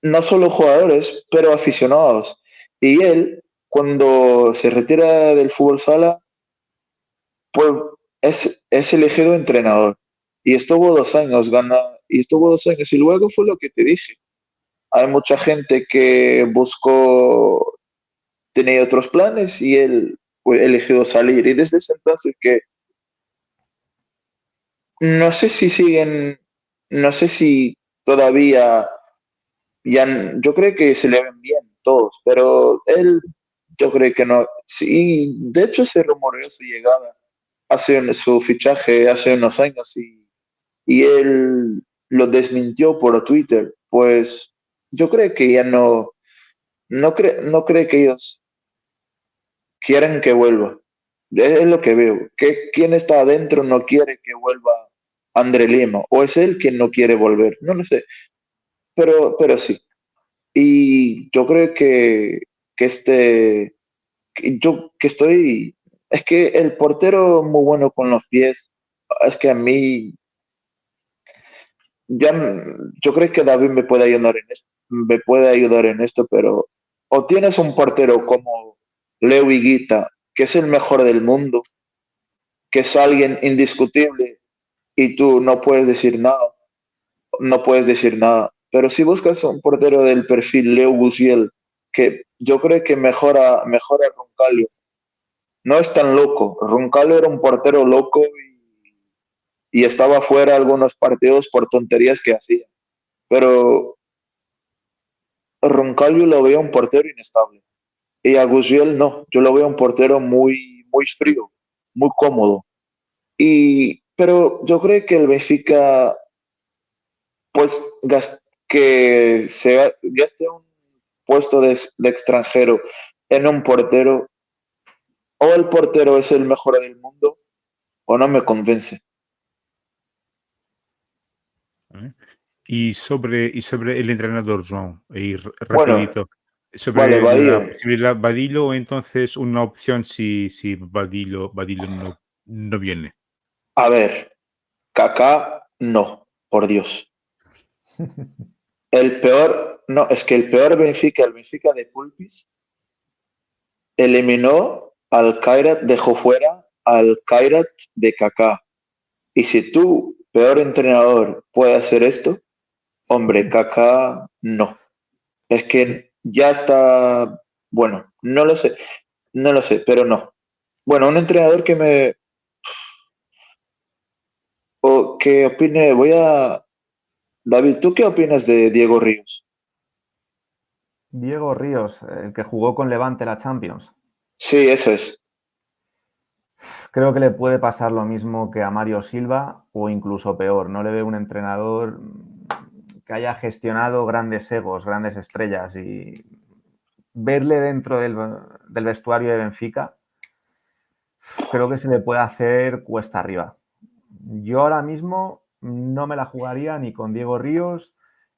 no solo jugadores, pero aficionados. Y él, cuando se retira del fútbol sala, pues es elegido entrenador. Y estuvo 2 años, y luego fue lo que te dije. Hay mucha gente que tenía otros planes y él fue elegido salir. Y desde ese entonces que no sé si siguen, no sé si todavía, yo creo que se le ven bien todos, pero él, yo creo que no. Sí, de hecho se rumoreó su llegada, su fichaje hace unos años y él lo desmintió por Twitter. Pues yo creo que ya no creo que ellos quieren que vuelva. Es lo que veo. ¿Quién está adentro no quiere que vuelva André Lima? ¿O es él quien no quiere volver? No lo sé. Pero sí. Y yo creo que yo que estoy, es que el portero muy bueno con los pies, es que a mí, ya, yo creo que David me puede ayudar en esto, pero o tienes un portero como Leo Higuita, que es el mejor del mundo, que es alguien indiscutible y tú no puedes decir nada, no puedes decir nada. Pero si buscas un portero del perfil Leo Busiel, que yo creo que mejora a Roncalio, no es tan loco. Roncalio era un portero loco y estaba fuera algunos partidos por tonterías que hacía. Pero Roncalio lo veía un portero inestable. Y a Gusiel no, yo lo veo un portero muy frío, muy cómodo. Pero yo creo que el Benfica, pues, que se gaste un puesto de extranjero en un portero, o el portero es el mejor del mundo, o no me convence. ¿Eh? Y sobre el entrenador, João, Bueno, rapidito, vale, sobre la Bahía. posibilidad Badilo, entonces una opción si Badilo no viene. A ver, Kaká, no, por Dios. No, es que el peor Benfica, el Benfica de Pulpis, eliminó al Kairat, dejó fuera al Kairat de Kaká. Y si tú, peor entrenador, puede hacer esto, hombre, Kaká, no. Es que ya está, bueno, no lo sé, pero no. Bueno, un entrenador que opine, David, ¿tú qué opinas de Diego Ríos? Diego Ríos, el que jugó con Levante la Champions. Sí, eso es. Creo que le puede pasar lo mismo que a Mario Silva o incluso peor. No le veo un entrenador que haya gestionado grandes egos, grandes estrellas y verle dentro del vestuario de Benfica, creo que se le puede hacer cuesta arriba. Yo ahora mismo no me la jugaría ni con Diego Ríos,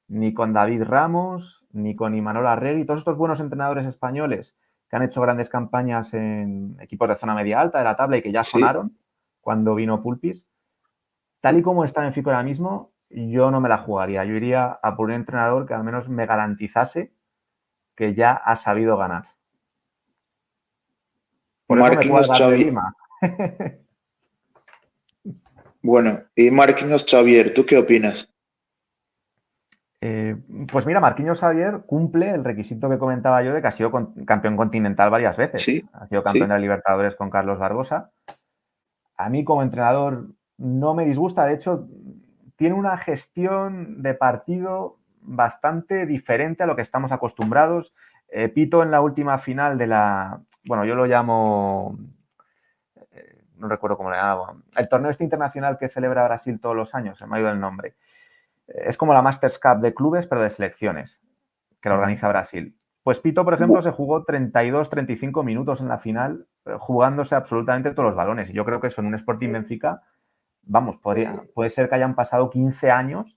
ni con David Ramos, ni con Imanol Arregui, todos estos buenos entrenadores españoles que han hecho grandes campañas en equipos de zona media alta de la tabla y que ya Sí. sonaron cuando vino Pulpis. Tal y como está Benfica ahora mismo, yo no me la jugaría. Yo iría a por un entrenador que al menos me garantizase que ya ha sabido ganar. Por eso me Marquinhos cuadra de Xavier. Lima. Bueno, y Marquinhos Xavier, ¿tú qué opinas? Pues mira, Marquinhos Xavier cumple el requisito que comentaba yo de que ha sido campeón continental varias veces. Sí, Ha sido campeón sí. de la Libertadores con Carlos Barbosa. A mí como entrenador no me disgusta, de hecho, tiene una gestión de partido bastante diferente a lo que estamos acostumbrados. Pito en la última final de bueno, yo lo llamo, no recuerdo cómo le llamo, el torneo internacional que celebra Brasil todos los años, se me ha ido el nombre. Es como la Masters Cup de clubes, pero de selecciones, que lo organiza Brasil. Pues Pito, por ejemplo, se jugó 32, 35 minutos en la final, jugándose absolutamente todos los balones. Y yo creo que eso en un Sporting Benfica, vamos, puede ser que hayan pasado 15 años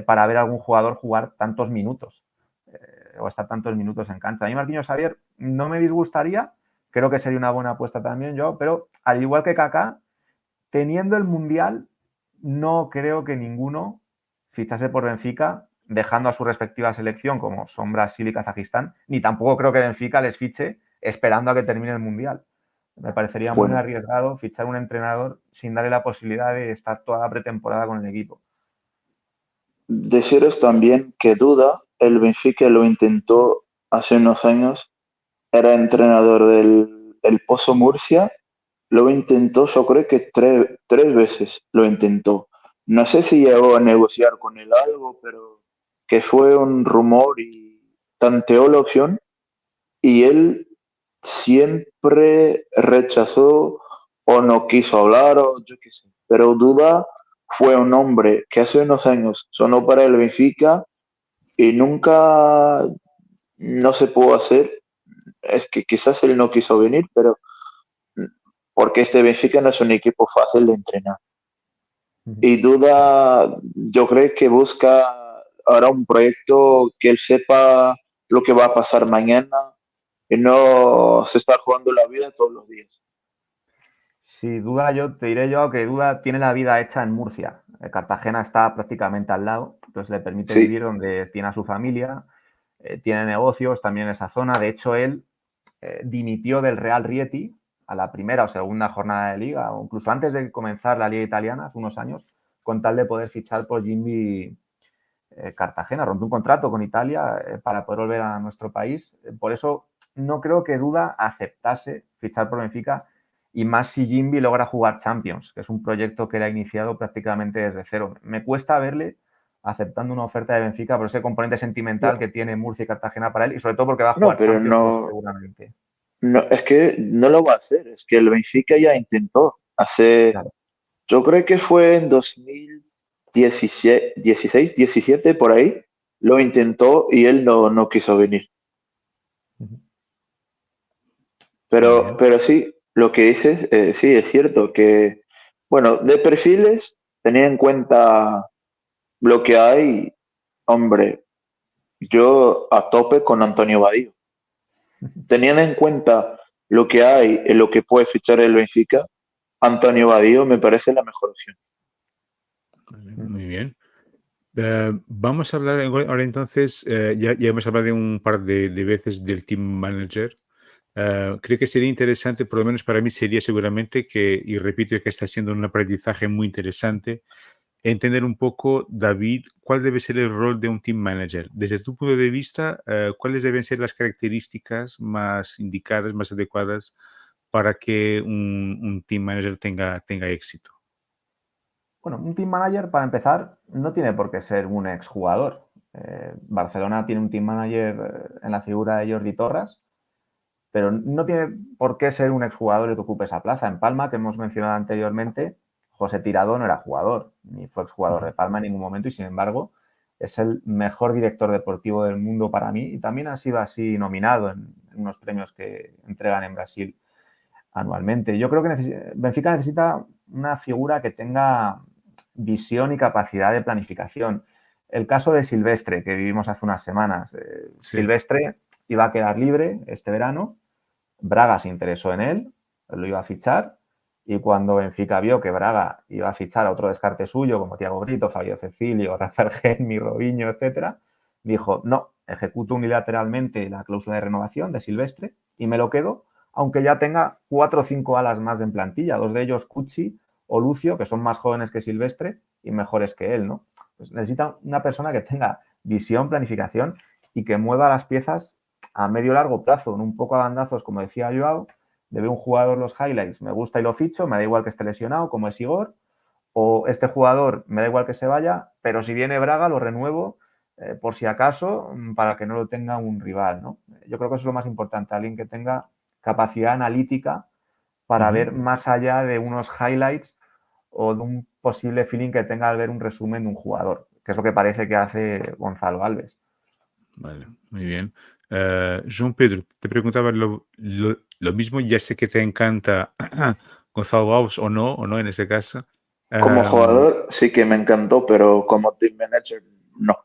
para ver a algún jugador jugar tantos minutos o estar tantos minutos en cancha. A mí Marquinhos Xavier no me disgustaría, creo que sería una buena apuesta también yo, pero al igual que Kaká, teniendo el Mundial, no creo que ninguno fichase por Benfica dejando a su respectiva selección, como son Brasil y Kazajistán, ni tampoco creo que Benfica les fiche esperando a que termine el Mundial. Me parecería muy arriesgado fichar un entrenador sin darle la posibilidad de estar toda la pretemporada con el equipo. Deciros también que Duda, el Benfica lo intentó hace unos años, era entrenador del el Pozo Murcia, lo intentó, yo creo que tres veces lo intentó. No sé si llegó a negociar con él algo, pero que fue un rumor y tanteó la opción y él siempre rechazó o no quiso hablar o yo qué sé. Pero Duda fue un hombre que hace unos años sonó para el Benfica y nunca no se pudo hacer. Es que quizás él no quiso venir, pero porque este Benfica no es un equipo fácil de entrenar. Y Duda, yo creo que busca ahora un proyecto que él sepa lo que va a pasar mañana y no se está jugando la vida todos los días. Sin duda, te diré yo que Duda tiene la vida hecha en Murcia. Cartagena está prácticamente al lado, entonces le permite Sí. vivir donde tiene a su familia, tiene negocios también en esa zona. De hecho, él dimitió del Real Rieti a la primera o segunda jornada de liga, o incluso antes de comenzar la liga italiana, hace unos años, con tal de poder fichar por Jimmy Cartagena. Rompió un contrato con Italia para poder volver a nuestro país. Por eso no creo que Duda aceptase fichar por Benfica, y más si Jimby logra jugar Champions, que es un proyecto que él ha iniciado prácticamente desde cero. Me cuesta verle aceptando una oferta de Benfica por ese componente sentimental que tiene Murcia y Cartagena para él, y sobre todo porque va a No, jugar pero Champions seguramente. no, es que no lo va a hacer, es que el Benfica ya intentó hace, Claro. yo creo que fue en 2016, 16, 17 por ahí, lo intentó y él no quiso venir. Pero sí, lo que dices, sí, es cierto que, bueno, de perfiles, tenía en cuenta lo que hay, hombre, yo a tope con Antonio Badío. Teniendo en cuenta lo que hay, en lo que puede fichar el Benfica, Antonio Badío me parece la mejor opción. Muy bien. Vamos a hablar ahora entonces, ya hemos hablado de un par de veces del team manager. Creo que sería interesante, por lo menos para mí sería seguramente que, y repito que está siendo un aprendizaje muy interesante, entender un poco, David, cuál debe ser el rol de un team manager. Desde tu punto de vista, ¿cuáles deben ser las características más indicadas, más adecuadas para que un team manager tenga éxito? Bueno, un team manager, para empezar, no tiene por qué ser un exjugador. Barcelona tiene un team manager en la figura de Jordi Torres, pero no tiene por qué ser un exjugador el que ocupe esa plaza. En Palma, que hemos mencionado anteriormente, José Tirado no era jugador, ni fue exjugador de Palma en ningún momento, y sin embargo es el mejor director deportivo del mundo para mí, y también ha sido así nominado en unos premios que entregan en Brasil anualmente. Yo creo que Benfica necesita una figura que tenga visión y capacidad de planificación. El caso de Silvestre, que vivimos hace unas semanas. Sí. Silvestre iba a quedar libre este verano. Braga se interesó en él, lo iba a fichar, y cuando Benfica vio que Braga iba a fichar a otro descarte suyo, como Thiago Brito, Fabio Cecilio, Rafael Genmi, Robinho, etcétera, dijo, no, ejecuto unilateralmente la cláusula de renovación de Silvestre y me lo quedo, aunque ya tenga 4 o 5 alas más en plantilla, 2 de ellos Cucci o Lucio, que son más jóvenes que Silvestre y mejores que él, ¿no? Pues necesita una persona que tenga visión, planificación y que mueva las piezas a medio largo plazo, en un poco a bandazos, como decía Joao, de ver un jugador los highlights, me gusta y lo ficho, me da igual que esté lesionado, como es Igor, o este jugador me da igual que se vaya, pero si viene Braga lo renuevo por si acaso, para que no lo tenga un rival, ¿no? Yo creo que eso es lo más importante, alguien que tenga capacidad analítica para ver más allá de unos highlights o de un posible feeling que tenga al ver un resumen de un jugador, que es lo que parece que hace Gonzalo Alves. Vale, muy bien. João Pedro, te preguntaba lo mismo, ya sé que te encanta Gonzalo Alves o no en este caso. Como Am, jugador sí que me encantó, pero como team manager no.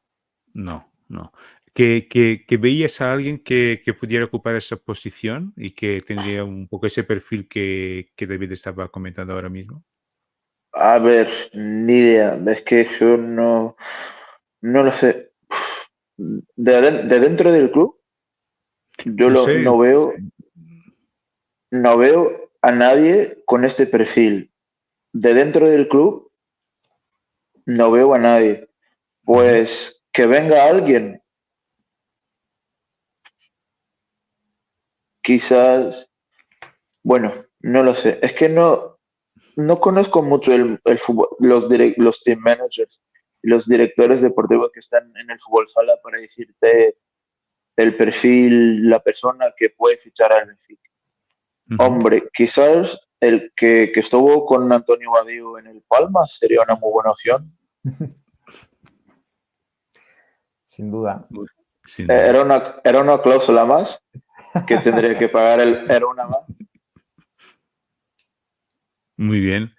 no, no. Que veías a alguien que pudiera ocupar esa posición y que tendría un poco ese perfil que David estaba comentando ahora mismo. A ver, ni idea. Es que yo no lo sé. De dentro del club, No sé, no veo a nadie con este perfil. De dentro del club, no veo a nadie. ujú, Pues que venga alguien, quizás, bueno, no lo sé. Es que no conozco mucho el fútbol, los team managers y los directores deportivos que están en el fútbol sala para decirte el perfil, la persona que puede fichar al Benfica. ujú. Hombre, quizás el que estuvo con Antonio Badío en el Palma sería una muy buena opción. Sin duda. Sin duda. Era una cláusula más que tendría que pagar era una más. Muy bien.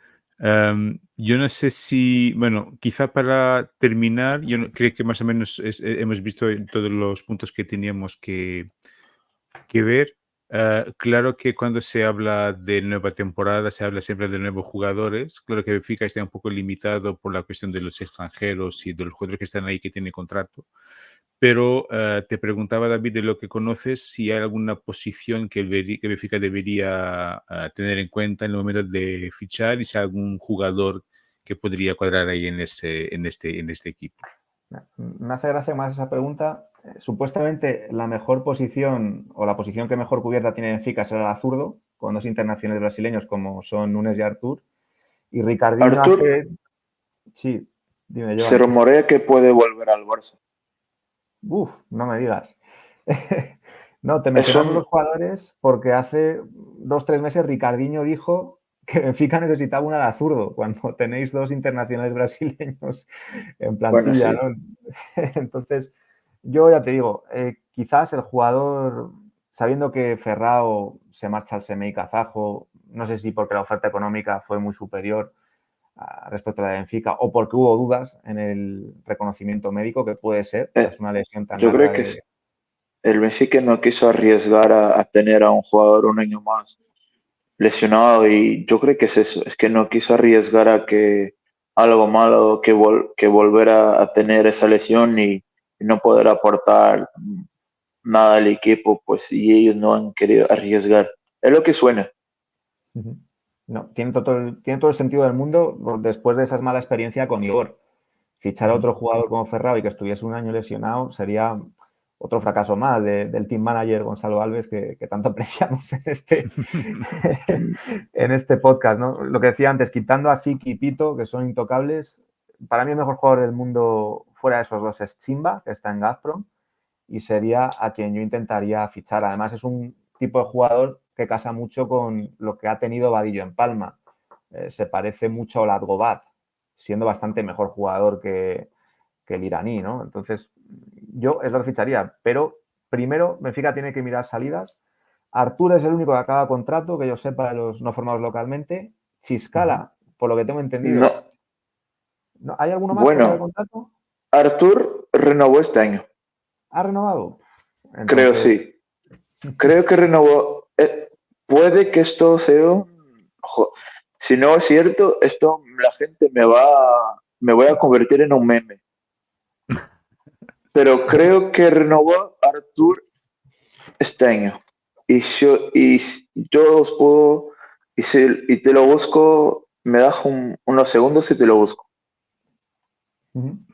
Yo no sé si, bueno, quizá para terminar, creo que más o menos hemos visto todos los puntos que teníamos que ver. Claro que cuando se habla de nueva temporada, se habla siempre de nuevos jugadores. Claro que Benfica está un poco limitado por la cuestión de los extranjeros y de los jugadores que están ahí que tienen contrato. Pero te preguntaba, David, de lo que conoces, si hay alguna posición que Benfica debería tener en cuenta en el momento de fichar y si hay algún jugador que podría cuadrar ahí en este equipo. Me hace gracia más esa pregunta. Supuestamente la mejor posición o la posición que mejor cubierta tiene Benfica es el zurdo, con dos internacionales brasileños como son Nunes y Artur. Y Ricardinho Artur hace... Sí, dime, se Joan. rumorea que puede volver al Barça. Uf, no me digas. No, te Es mencionamos un, los jugadores porque hace 2 o 3 meses Ricardinho dijo que Benfica necesitaba un ala zurdo cuando tenéis dos internacionales brasileños en bueno, plantilla, sí. ¿no? Entonces, yo ya te digo, quizás el jugador, sabiendo que Ferrao se marcha al Semei Kazajo, no sé si porque la oferta económica fue muy superior respecto a la de Benfica o porque hubo dudas en el reconocimiento médico, que puede ser, Eh, tras una lesión tan yo creo larga que de... el Benfica no quiso arriesgar a tener a un jugador un año más lesionado y yo creo que es eso, es que no quiso arriesgar a que algo malo, que volver a tener esa lesión y no poder aportar nada al equipo, pues y ellos no han querido arriesgar. Es lo que suena. No, tiene todo el sentido del mundo después de esa mala experiencia con Igor. Fichar a Ujú. otro jugador como Ferrao y que estuviese un año lesionado sería otro fracaso más del team manager Gonzalo Alves que tanto apreciamos en este podcast, ¿no? Lo que decía antes, quitando a Ziki y Pito, que son intocables, para mí el mejor jugador del mundo fuera de esos dos es Chimba, que está en Gazprom, y sería a quien yo intentaría fichar. Además, es un tipo de jugador que casa mucho con lo que ha tenido Vadillo en Palma. Se parece mucho a Latgobat, siendo bastante mejor jugador que el iraní, ¿no? Entonces, yo es lo que ficharía, pero primero Benfica tiene que mirar salidas. Artur es el único que acaba contrato, que yo sepa, de los no formados localmente. Ujú. Chiscala, por lo que tengo entendido, No, ¿no? ¿Hay alguno más que acabe bueno, contrato? Artur renovó este año, ¿Ha renovado? creo Entonces, sí. Creo que renovó. Puede que esto sea si no es cierto, esto la gente me voy a convertir en un meme. Pero creo que renovó Artur este año. Y yo os puedo, y te lo busco, me das unos segundos y te lo busco.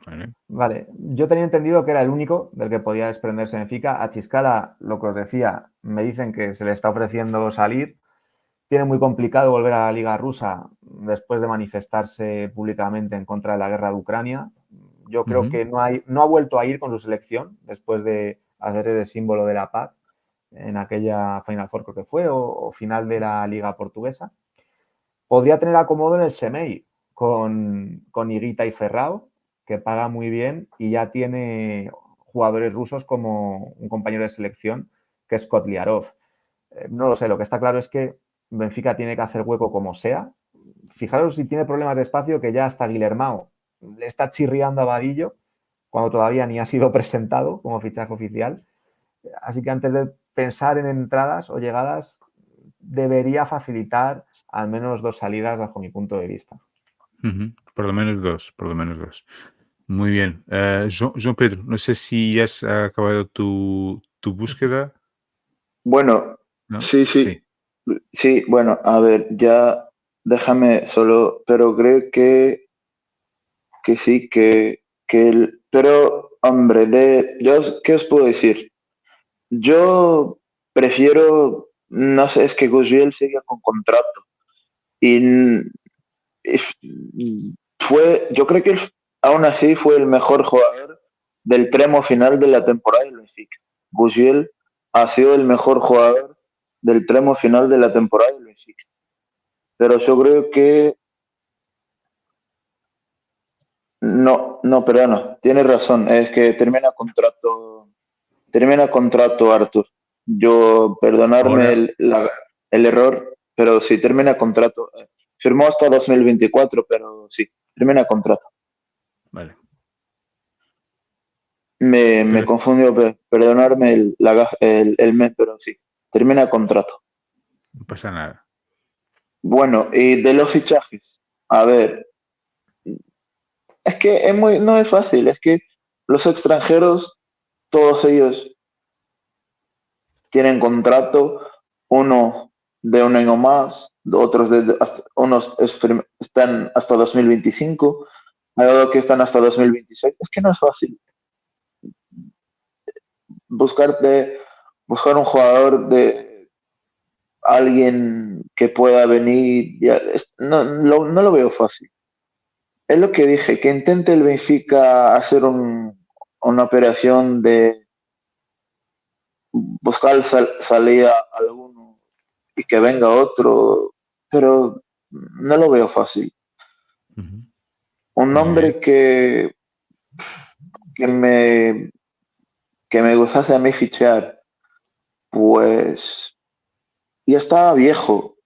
Vale. vale, yo tenía entendido que era el único del que podía desprenderse Benfica. A Chiscala, lo que os decía, me dicen que se le está ofreciendo salir. Tiene muy complicado volver a la liga rusa, después de manifestarse públicamente en contra de la guerra de Ucrania. Yo creo que no ha vuelto a ir con su selección después de hacer el símbolo de la paz en aquella Final Four, creo que fue, o final de la Liga Portuguesa. Podría tener acomodo en el Semei con Higuita y Ferrao, que paga muy bien y ya tiene jugadores rusos como un compañero de selección que es Kotliarov. No lo sé, lo que está claro es que Benfica tiene que hacer hueco como sea. Fijaros si tiene problemas de espacio, que ya hasta Guillermao le está chirriando a Vadillo cuando todavía ni ha sido presentado como fichaje oficial. Así que antes de pensar en entradas o llegadas, debería facilitar al menos 2 salidas bajo mi punto de vista. Por lo menos dos, por lo menos dos. Muy bien. João Pedro, no sé si has acabado tu búsqueda, Bueno, ¿no? sí, sí. Sí. Sí, bueno, a ver, ya déjame solo, pero creo que sí, pero hombre, ¿qué os puedo decir? Yo prefiero, no sé, es que Gusviel sigue con contrato y f- yo creo que aún así fue el mejor jugador del tramo final de la temporada del Benfica. Gusviel ha sido el mejor jugador del tramo final de la temporada del Benfica. Pero yo creo que no, no, perdona, tienes razón, es que termina contrato Arthur. Yo, perdonarme Ahora, el error, pero sí, termina contrato. Firmó hasta 2024, pero sí, termina contrato. vale. Me Pero confundió, perdonarme el mes, pero sí, termina contrato. no pasa nada. Bueno, y de los fichajes, a ver, es que no es fácil, es que los extranjeros, todos ellos tienen contrato, uno de un año más, unos están hasta 2025, hay otros que están hasta 2026. Es que no es fácil buscar, buscar un jugador de alguien que pueda venir, no lo veo fácil. Es lo que dije, que intente el Benfica hacer una operación de buscar salida a alguno y que venga otro, pero no lo veo fácil. Ujú. Un Muy bien. nombre que me, que me gustase a mí fichar, pues ya estaba viejo,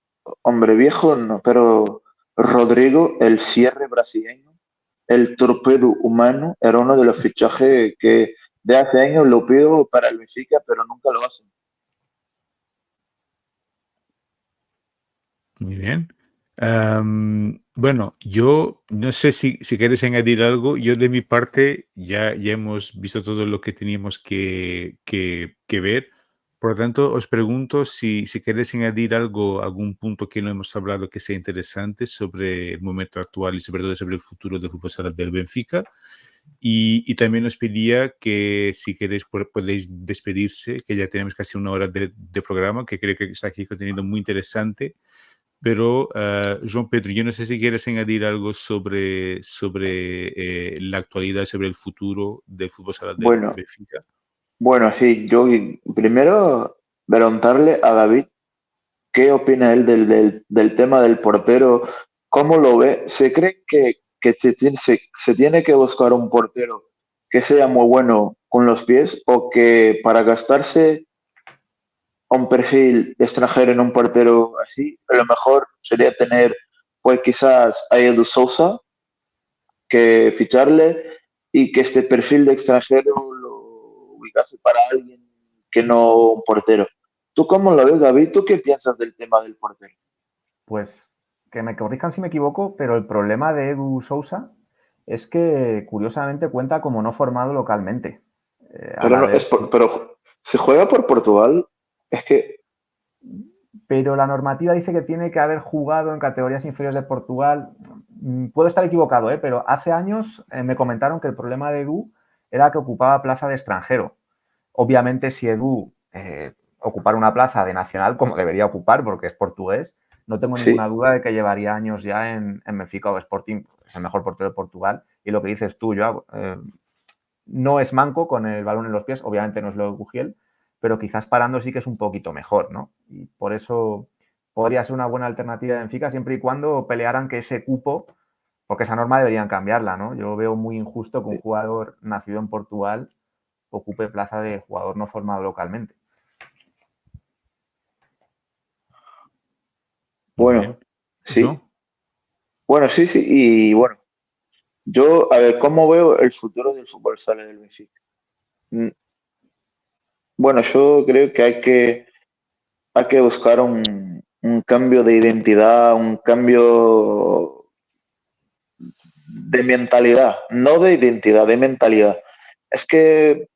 hombre viejo no, pero Rodrigo, el cierre brasileño, el torpedo humano, era uno de los fichajes que de hace años lo pido para el Benfica, pero nunca lo hacen. Muy bien. Bueno, yo no sé si quieres añadir algo. Yo de mi parte ya hemos visto todo lo que teníamos que ver. Por lo tanto, os pregunto si queréis añadir algo, algún punto que no hemos hablado que sea interesante sobre el momento actual y sobre todo sobre el futuro del fútbol sala del Benfica. Y también os pedía que si queréis podéis despedirse, que ya tenemos casi una hora de programa, que creo que está aquí contenido muy interesante. Pero, João Pedro, yo no sé si quieres añadir algo sobre la actualidad, sobre el futuro del fútbol sala del Bueno, Benfica. bueno, sí, yo primero preguntarle a David qué opina él del tema del portero, cómo lo ve. ¿Se cree que se tiene que buscar un portero que sea muy bueno con los pies o que para gastarse un perfil extranjero en un portero así, a lo mejor sería tener pues quizás a Edu Sousa que ficharle y que este perfil de extranjero lo ubicase para alguien que no un portero? ¿Tú cómo lo ves, David? ¿Tú qué piensas del tema del portero? Pues que me corrijan si me equivoco, pero el problema de Edu Sousa es que curiosamente cuenta como no formado localmente. Al Pero, no, haber sido. pero se juega por Portugal, es que, Pero la normativa dice que tiene que haber jugado en categorías inferiores de Portugal. Puedo estar equivocado, pero hace años me comentaron que el problema de Edu era que ocupaba plaza de extranjero. Obviamente, si Edu ocupara una plaza de nacional, como debería ocupar porque es portugués, no tengo Sí, ninguna duda de que llevaría años ya en Benfica o Sporting. Es el mejor portero de Portugal. Y lo que dices tú, Joao, no es manco con el balón en los pies, obviamente no es lo de Gugiel, pero quizás parando sí que es un poquito mejor, ¿no? Y por eso podría ser una buena alternativa de Benfica siempre y cuando pelearan que ese cupo, porque esa norma deberían cambiarla, ¿no? Yo veo muy injusto que un sí. jugador nacido en Portugal ocupe plaza de jugador no formado localmente. Muy Bueno, bien. sí. ¿Eso? Bueno, sí, sí. Y bueno, yo, a ver, ¿cómo veo el futuro del fútbol sala del Benfica? Mm, Bueno, yo creo que hay que buscar un cambio de identidad, un cambio de mentalidad, no de identidad, de mentalidad. Es que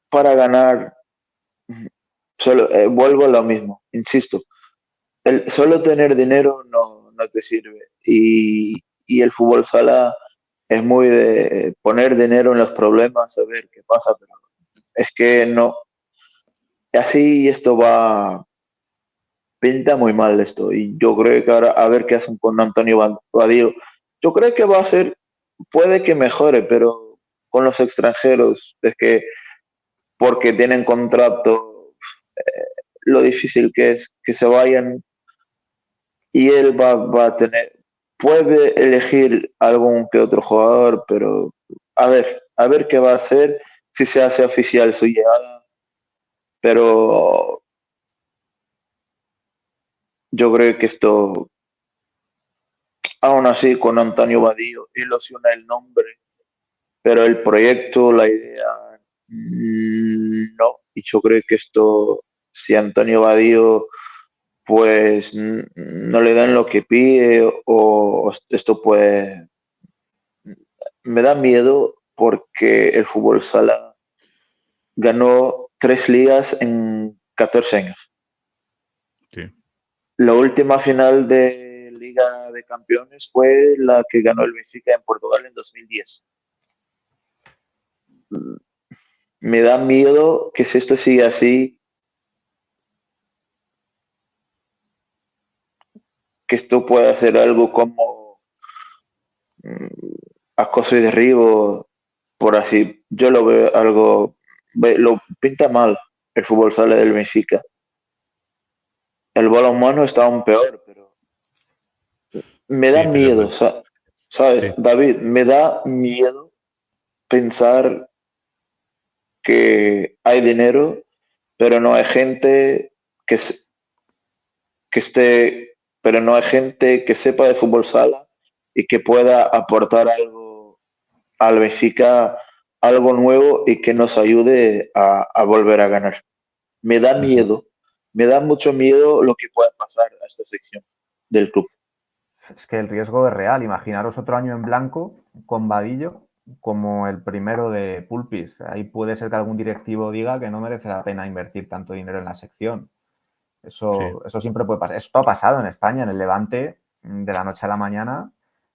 para ganar, solo, vuelvo a lo mismo, insisto, solo tener dinero no te sirve. Y el fútbol sala es muy de poner dinero en los problemas, a ver qué pasa, pero es que no. Así esto pinta muy mal esto. Y yo creo que ahora a ver qué hacen con Antonio Vadillo. Yo creo que va a ser, puede que mejore, pero con los extranjeros, es que porque tienen contrato, lo difícil que es que se vayan y él va a tener, puede elegir algún que otro jugador, pero a ver qué va a hacer si se hace oficial su llegada, pero yo creo que esto, aún así, con Antonio Vadillo, ilusiona el nombre, pero el proyecto, la idea, no, y yo creo que esto, si Antonio Vadillo pues no le dan lo que pide o esto puede. Me da miedo porque el fútbol sala ganó 3 ligas en 14 años. Sí. La última final de Liga de Campeones fue la que ganó el Benfica en Portugal en 2010. Me da miedo que si esto sigue así, que esto pueda ser algo como acoso y derribo, por así. Yo lo veo algo, lo pinta mal el fútbol sala del Benfica. El balonmano está aún peor, pero me da Sí, pero miedo, bueno. ¿sabes? Sí. David, me da miedo pensar que hay dinero, pero no hay gente que, que esté, pero no hay gente que sepa de fútbol sala y que pueda aportar algo al Benfica, algo nuevo y que nos ayude a volver a ganar. Me da Ujú. miedo, me da mucho miedo lo que pueda pasar a esta sección del club. Es que el riesgo es real. Imaginaros otro año en blanco con Vadillo como el primero de Pulpis. Ahí puede ser que algún directivo diga que no merece la pena invertir tanto dinero en la sección. Sí. Eso siempre puede pasar. Esto ha pasado en España, en el Levante, de la noche a la mañana.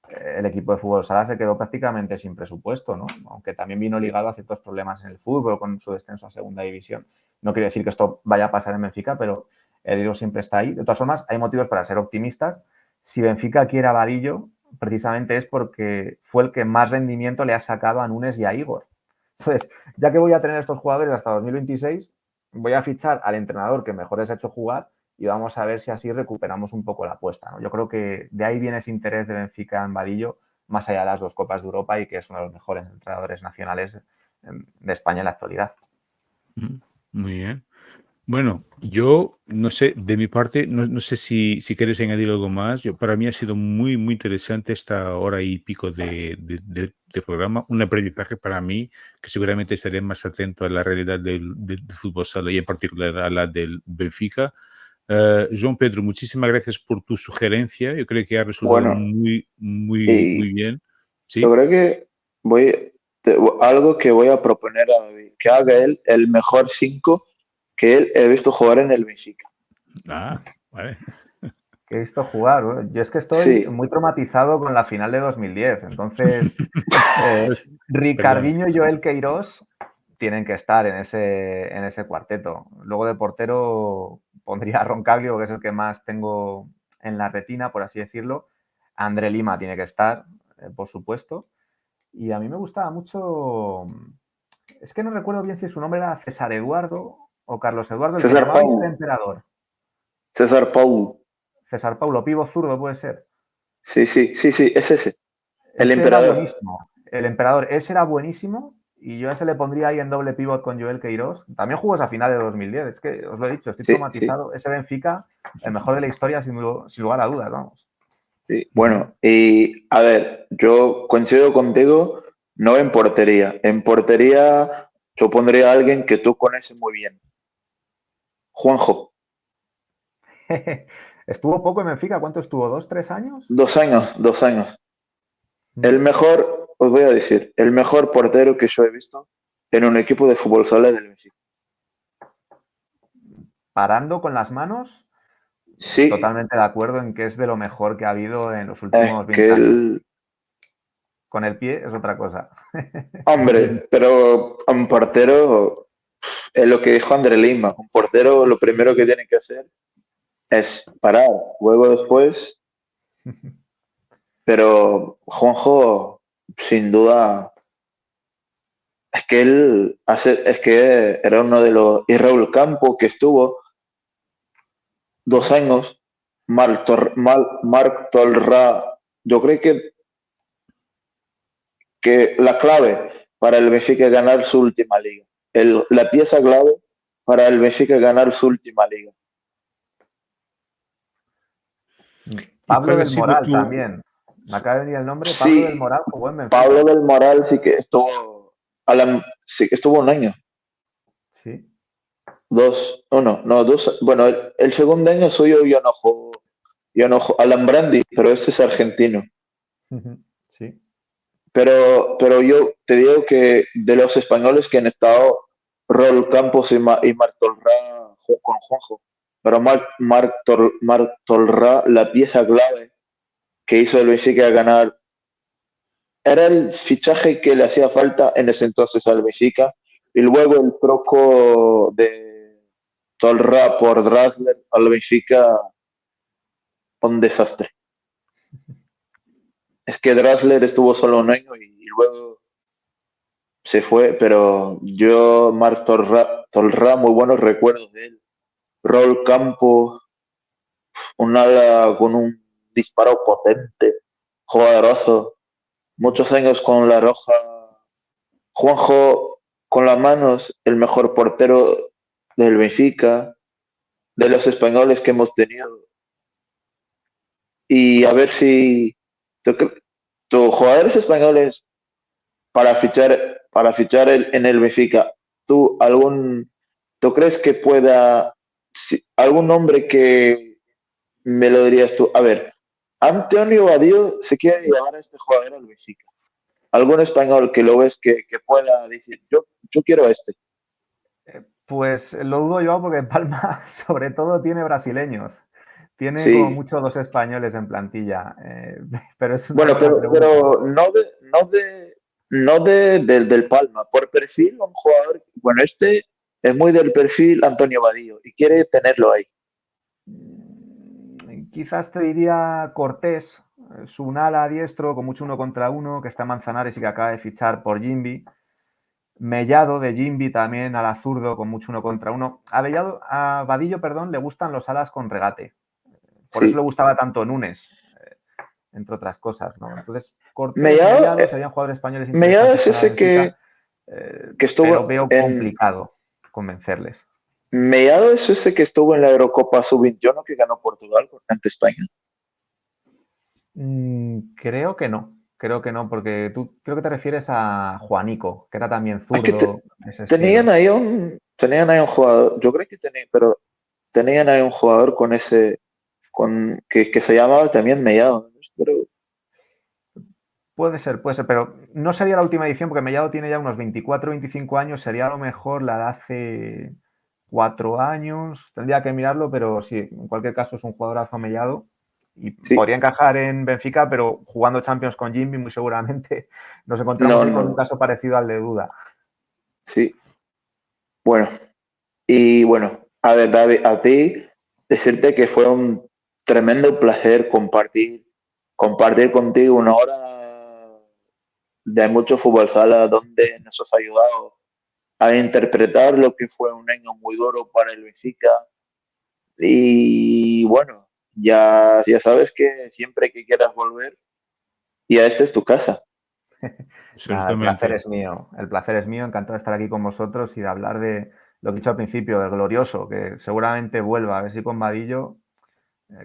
El equipo de fútbol sala se quedó prácticamente sin presupuesto, ¿no? Aunque también vino Sí, ligado a ciertos problemas en el fútbol con su descenso a segunda división. No quiero decir que esto vaya a pasar en Benfica, pero el riesgo siempre está ahí. De todas formas, hay motivos para ser optimistas. Si Benfica quiere a Vadillo, precisamente es porque fue el que más rendimiento le ha sacado a Nunes y a Igor. Entonces, ya que voy a tener estos jugadores hasta 2026, voy a fichar al entrenador que mejor les ha hecho jugar y vamos a ver si así recuperamos un poco la apuesta, ¿no? Yo creo que de ahí viene ese interés de Benfica en Vadillo, más allá de las 2 Copas de Europa y que es uno de los mejores entrenadores nacionales de España en la actualidad. Ujú. Muy bien. Bueno, yo no sé, de mi parte, no sé si quieres añadir algo más. Para mí ha sido muy interesante esta hora y pico de programa, un aprendizaje para mí que seguramente estaré más atento a la realidad del fútbol sala y en particular a la del Benfica. João Pedro, muchísimas gracias por tu sugerencia. Yo creo que ha resultado bueno, muy y bien. yo ¿Sí? creo que algo que voy a proponer a David, que haga él el mejor 5 que él he visto jugar en el Benfica. Ah, vale. Que he visto jugar, ¿no? Yo es que estoy Sí, muy traumatizado con la final de 2010. Entonces, Pues, perdón. Ricardinho y Joel Queiroz tienen que estar en ese cuarteto. Luego de portero pondría a Roncaglio, que es el que más tengo en la retina, por así decirlo. André Lima tiene que estar, por supuesto. Y a mí me gustaba mucho, es que no recuerdo bien si su nombre era César Eduardo o Carlos Eduardo, el que César llamabais el Pau. emperador. César Pau. César Paulo, pivo zurdo puede ser. Sí, es ese. El Ese era emperador. buenísimo. El emperador, ese era buenísimo y yo a ese le pondría ahí en doble pivot con Joel Queiroz. También jugó esa final de 2010, es que os lo he dicho, estoy Sí. traumatizado. Ese Benfica, el mejor de la historia sin lugar a dudas, vamos. Sí. Bueno, y a ver, yo coincido contigo, no en portería. En portería yo pondría a alguien que tú conoces muy bien. Juanjo. Estuvo poco en Benfica, ¿cuánto estuvo? ¿2, 3 años? 2 años, 2 años. Mm. El mejor, os voy a decir, el mejor portero que yo he visto en un equipo de fútbol sala del Benfica. Parando con las manos, Sí, totalmente de acuerdo en que es de lo mejor que ha habido en los es últimos que 20 años. el Con el pie es otra cosa. hombre, pero un portero es lo que dijo André Lima. Un portero lo primero que tiene que hacer es parar, luego después, pero Juanjo, sin duda, es que era uno de los, y Raúl Campo que estuvo 2 años, Marc Torra, yo creo que la clave para el Benfica ganar su última liga, la pieza clave para el Benfica ganar su última liga. ¿Y Pablo cuál ha del sido Moral tu... también. Me acaba de venir el nombre. Pablo del Sí, Moral jugó en Pablo Benfica. del Moral sí que estuvo, sí que estuvo 1 año, Sí. 2, no, 2, bueno, el segundo año suyo yo no juego, Alan Brandi, pero ese es argentino. Sí. Pero yo te digo que de los españoles que han estado, Rol Campos y Marc Torrá con Juanjo, pero Marc Torrá, la pieza clave que hizo el Benfica ganar, era el fichaje que le hacía falta en ese entonces al Benfica, y luego el troco de Torrá por Drasler al Benfica, un desastre. Es que Drasler estuvo solo 1 año y luego se fue, pero yo, Marc Torrá, muy buenos recuerdos de él. Rol Campo, un ala con un disparo potente, jugadorazo, muchos años con la roja. Juanjo, con las manos, el mejor portero del Benfica, de los españoles que hemos tenido. Y a ver si tú, tus jugadores españoles para fichar en el Benfica, ¿tú crees que pueda, algún nombre que me lo dirías tú? A ver, Antonio Badío se quiere llevar a este jugador al Benfica. ¿Algún español que lo ves que pueda decir, yo quiero a este? Pues lo dudo yo porque Palma sobre todo tiene brasileños. Tiene como Sí, mucho 2 españoles en plantilla. Pero es una bueno, buena pregunta. pero no del Palma. Por perfil, un jugador, bueno, este es muy del perfil Antonio Badío y quiere tenerlo ahí. Quizás te diría Cortés, es un ala diestro con mucho 1 contra 1, que está en Manzanares y que acaba de fichar por Jimby. Mellado de Jimby también ala zurdo con mucho 1 contra 1. A Vadillo, perdón, le gustan los alas con regate. Por eso le Sí. gustaba tanto Nunes, entre otras cosas, ¿no? Entonces, Cortés, Mellado, Mellado serían jugadores españoles Mellado interesantes es para ese Benfica, que pero estuvo veo en. complicado convencerles. Mellado es ese que estuvo en la Eurocopa Sub-21 que ganó Portugal ante España. Creo que no, porque tú creo que te refieres a Juanico, que era también Ah, que zurdo, de ese tenían estilo. ahí un jugador, yo creo que pero tenían ahí un jugador con ese, que se llamaba también Mellado, ¿no? Pero Puede ser, pero no sería la última edición porque Mellado tiene ya unos 24 25 años, sería a lo mejor la de hace 4 años, tendría que mirarlo, pero sí, en cualquier caso es un jugadorazo Mellado y sí, podría encajar en Benfica, pero jugando Champions con Jimmy muy seguramente nos encontramos no, ahí con un no, caso parecido al de Duda. sí, bueno, y bueno, a ver, David, a ti decirte que tremendo placer compartir contigo una hora de mucho fútbol sala donde nos has ayudado a interpretar lo que fue un año muy duro para el Benfica. Y bueno, ya sabes que siempre que quieras volver, ya esta es tu casa. Nada, el placer Absolutamente. es mío. El placer es mío. Encantado de estar aquí con vosotros y de hablar de lo que he dicho al principio, del glorioso, que seguramente vuelva. A ver si con Vadillo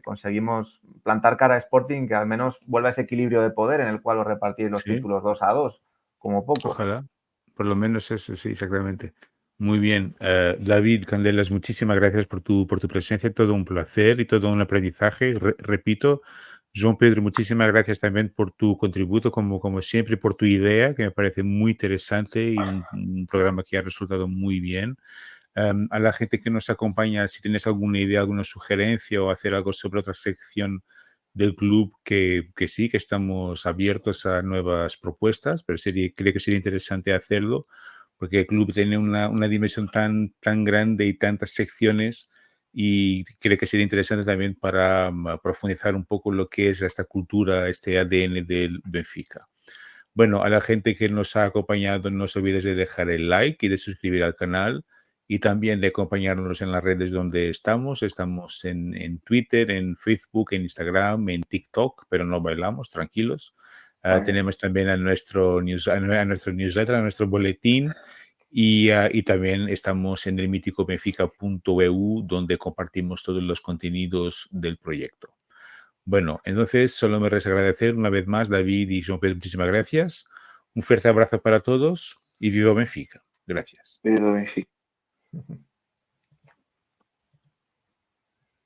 conseguimos plantar cara a Sporting, que al menos vuelva a ese equilibrio de poder en el cual os repartís los Sí, títulos 2-2, como poco. ojalá. Por lo menos eso, sí, exactamente. Muy bien. David Candelas, muchísimas gracias por tu presencia. Todo un placer y todo un aprendizaje. Repito, João Pedro, muchísimas gracias también por tu contributo, como siempre, por tu idea, que me parece muy interesante y un programa que ha resultado muy bien. A la gente que nos acompaña, si tienes alguna idea, alguna sugerencia o hacer algo sobre otra sección del club, que sí, que estamos abiertos a nuevas propuestas, pero creo que sería interesante hacerlo, porque el club tiene una dimensión tan grande y tantas secciones, y creo que sería interesante también para profundizar un poco lo que es esta cultura, este ADN del Benfica. Bueno, a la gente que nos ha acompañado, no os olvides de dejar el like y de suscribir al canal y también de acompañarnos en las redes donde estamos. Estamos en Twitter, en Facebook, en Instagram, en TikTok, pero no bailamos, tranquilos. Vale. Tenemos también a nuestro newsletter, a nuestro boletín, y también estamos en el mítico benfica.eu, donde compartimos todos los contenidos del proyecto. Bueno, entonces solo me resta agradecer una vez más, David y João Pedro, muchísimas gracias. Un fuerte abrazo para todos y viva Benfica. Gracias. Benfica.